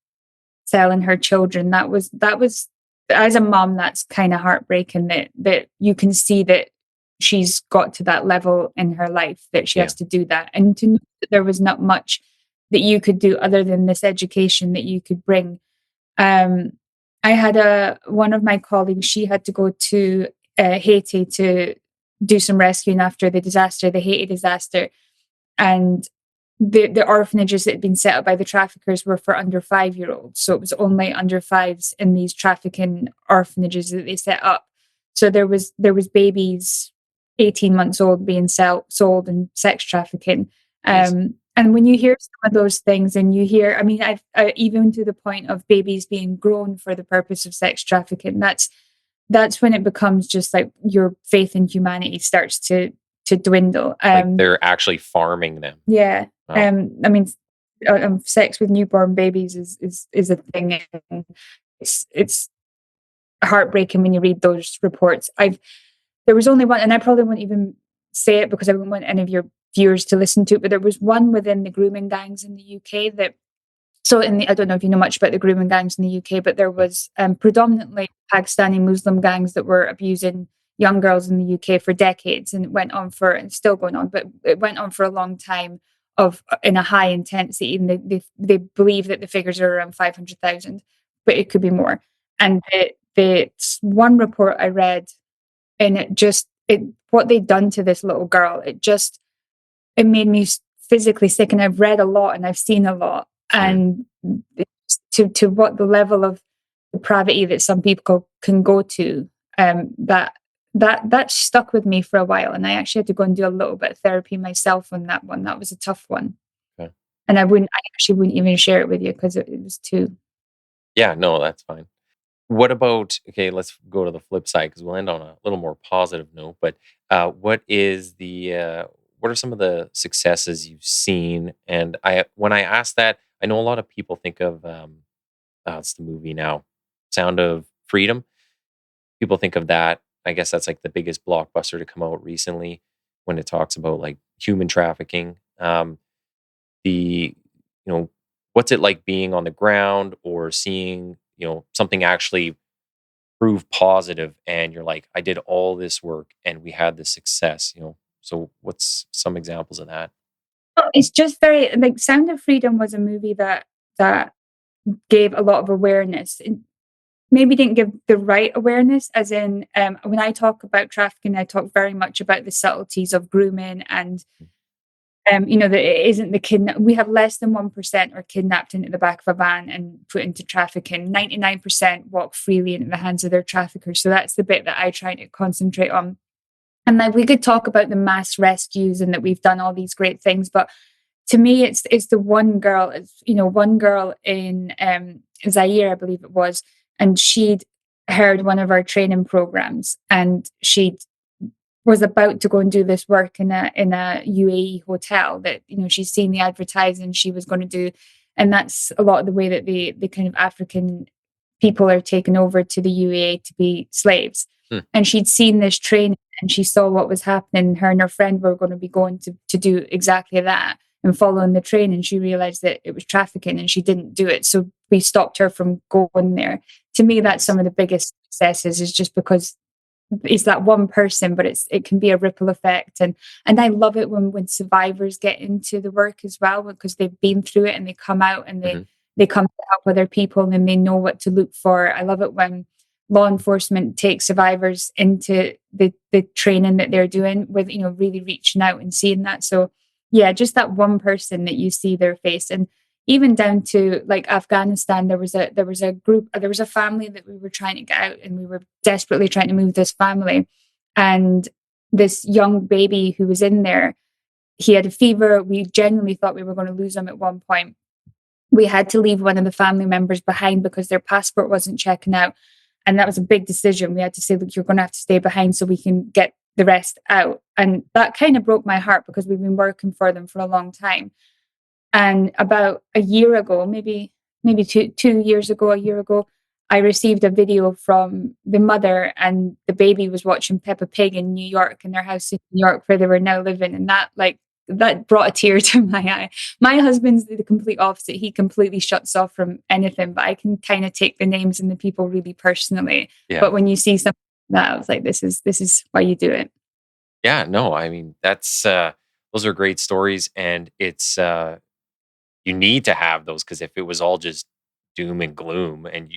selling her children. That was as a mom, that's kind of heartbreaking that you can see that she's got to that level in her life that she has to do that, and to know that there was not much that you could do other than this education that you could bring. I had one of my colleagues, she had to go to Haiti to do some rescuing after the Haiti disaster. And the orphanages that had been set up by the traffickers were for under 5-year-olds. So it was only under fives in these trafficking orphanages that they set up. So there was babies 18 months old being sold in sex trafficking. And when you hear some of those things, and you hear, I mean, I've even to the point of babies being grown for the purpose of sex trafficking, that's when it becomes just like your faith in humanity starts to dwindle. Like they're actually farming them. Yeah. Wow. I mean, sex with newborn babies is a thing. And it's heartbreaking when you read those reports. There was only one, and I probably wouldn't even say it because I wouldn't want any of your viewers to listen to it, but there was one within the grooming gangs in the UK I don't know if you know much about the grooming gangs in the UK, but there was predominantly Pakistani Muslim gangs that were abusing young girls in the UK for decades, and it went on and it's still going on, but it went on for a long time in a high intensity. And they believe that the figures are around 500,000, but it could be more. And the one report I read, and what they'd done to this little girl, it made me physically sick. And I've read a lot and I've seen a lot, and to what the level of depravity that some people can go to, that stuck with me for a while. And I actually had to go and do a little bit of therapy myself on that one. That was a tough one. Okay. And I actually wouldn't even share it with you because it was too. Yeah, no, that's fine. What about, okay, let's go to the flip side because we'll end on a little more positive note. But what are some of the successes you've seen? And when I ask that, I know a lot of people think of, it's the movie now, Sound of Freedom. People think of that. I guess that's like the biggest blockbuster to come out recently when it talks about like human trafficking. What's it like being on the ground or seeing, something actually prove positive and you're like, I did all this work and we had this success, So what's some examples of that? It's just very like Sound of Freedom was a movie that gave a lot of awareness. It maybe didn't give the right awareness, as in when I talk about trafficking, I talk very much about the subtleties of grooming and that it isn't the kidnap. We have less than 1% are kidnapped into the back of a van and put into trafficking. 99% walk freely into the hands of their traffickers. So that's the bit that I try to concentrate on. And like we could talk about the mass rescues and that we've done all these great things, but to me, it's the one girl. One girl in Zaire, I believe it was, and she'd heard one of our training programs, and she was about to go and do this work in a UAE hotel that she's seen the advertising she was going to do, and that's a lot of the way that the kind of African people are taken over to the UAE to be slaves. And she'd seen this training and she saw what was happening. Her and her friend were going to be going to do exactly that and following the train. And she realized that it was trafficking and she didn't do it. So we stopped her from going there. To me, that's some of the biggest successes, is just because it's that one person, but it can be a ripple effect. And I love it when survivors get into the work as well, because they've been through it and they come out and they come to help other people and they know what to look for. I love it when law enforcement takes survivors into the training that they're doing with, really reaching out and seeing that. So yeah, just that one person that you see their face. And even down to like Afghanistan, there was a family that we were trying to get out, and we were desperately trying to move this family. And this young baby who was in there, he had a fever. We genuinely thought we were going to lose him at one point. We had to leave one of the family members behind because their passport wasn't checking out. And that was a big decision. We had to say, look, you're going to have to stay behind so we can get the rest out. And that kind of broke my heart because we've been working for them for a long time. And about a year ago, maybe 2 years ago, a year ago, I received a video from the mother, and the baby was watching Peppa Pig in New York, in their house in New York where they were now living. And that brought a tear to my eye. My husband's the complete opposite. He completely shuts off from anything, but I can kind of take the names and the people really personally. Yeah. But when you see something like that, I was like, this is why you do it. Yeah, no, I mean, that's those are great stories, and it's you need to have those, because if it was all just doom and gloom, and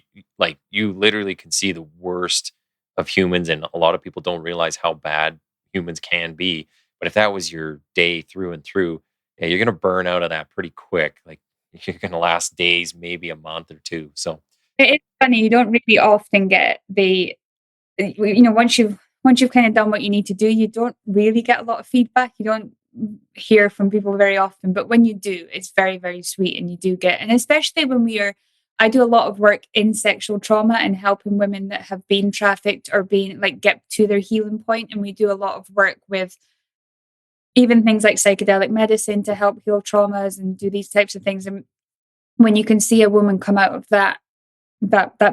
you literally can see the worst of humans, and a lot of people don't realize how bad humans can be. But if that was your day through and through, Yeah, you're going to burn out of that pretty quick. Like you're going to last days, maybe a month or two. So, It's funny, you don't really often get once you've kind of done what you need to do, you don't really get a lot of feedback. You don't hear from people very often, but when you do, it's very, very sweet, and you do get, and especially when I do a lot of work in sexual trauma and helping women that have been trafficked or been like get to their healing point, and we do a lot of work with even things like psychedelic medicine to help heal traumas and do these types of things. And when you can see a woman come out of that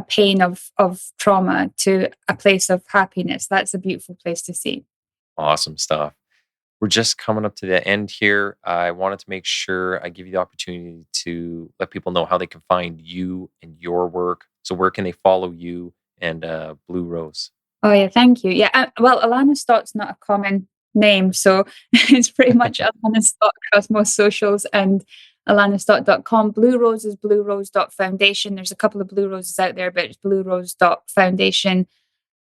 pain of trauma to a place of happiness, that's a beautiful place to see. awesome stuff. We're just coming up to the end here. I wanted to make sure I give you the opportunity to let people know how they can find you and your work. So, where can they follow you and Blue Rose? Oh yeah, thank you. Yeah, well, Alana Stott's not a common name, so it's pretty much Alana Stott across most socials and alanastott.com. Blue Rose is bluerose.foundation. There's a couple of Blue Roses out there, but it's bluerose.foundation.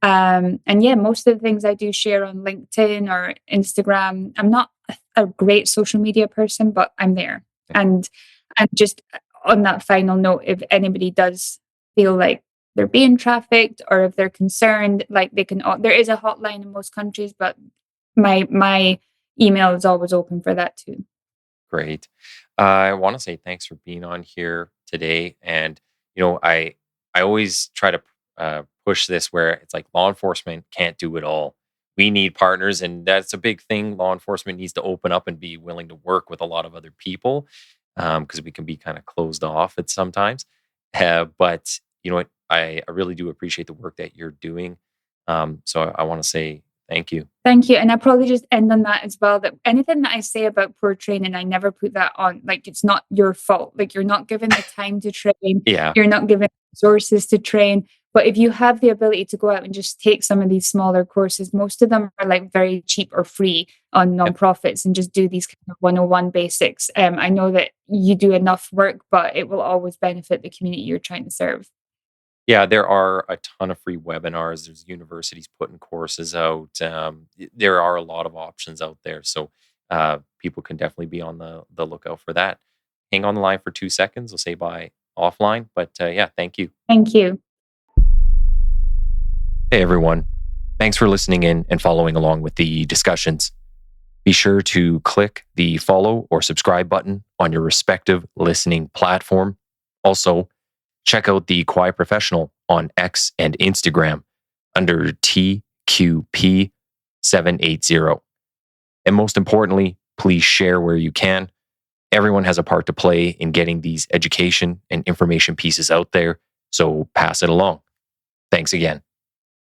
And yeah, most of the things I do share on LinkedIn or Instagram. I'm not a great social media person, but I'm there. And just on that final note, if anybody does feel like they're being trafficked or if they're concerned, like there is a hotline in most countries, but my email is always open for that too. Great. I want to say thanks for being on here today. And, I always try to push this where it's like law enforcement can't do it all. We need partners, and that's a big thing. Law enforcement needs to open up and be willing to work with a lot of other people because we can be kind of closed off at sometimes. But you know what? I really do appreciate the work that you're doing. So I want to say thank you. Thank you. And I probably just end on that as well, that anything that I say about poor training, I never put that on. Like, it's not your fault. Like, you're not given the time to train. Yeah. You're not given resources to train. But if you have the ability to go out and just take some of these smaller courses, most of them are like very cheap or free on nonprofits, and just do these kind of 101 basics. I know that you do enough work, but it will always benefit the community you're trying to serve. Yeah, there are a ton of free webinars. There's universities putting courses out. There are a lot of options out there. So people can definitely be on the lookout for that. Hang on the line for 2 seconds. We'll say bye offline. But yeah, thank you. Thank you. Hey, everyone. Thanks for listening in and following along with the discussions. Be sure to click the follow or subscribe button on your respective listening platform. Also, check out the Quiet Professional on X and Instagram under TQP780. And most importantly, please share where you can. Everyone has a part to play in getting these education and information pieces out there, so pass it along. Thanks again.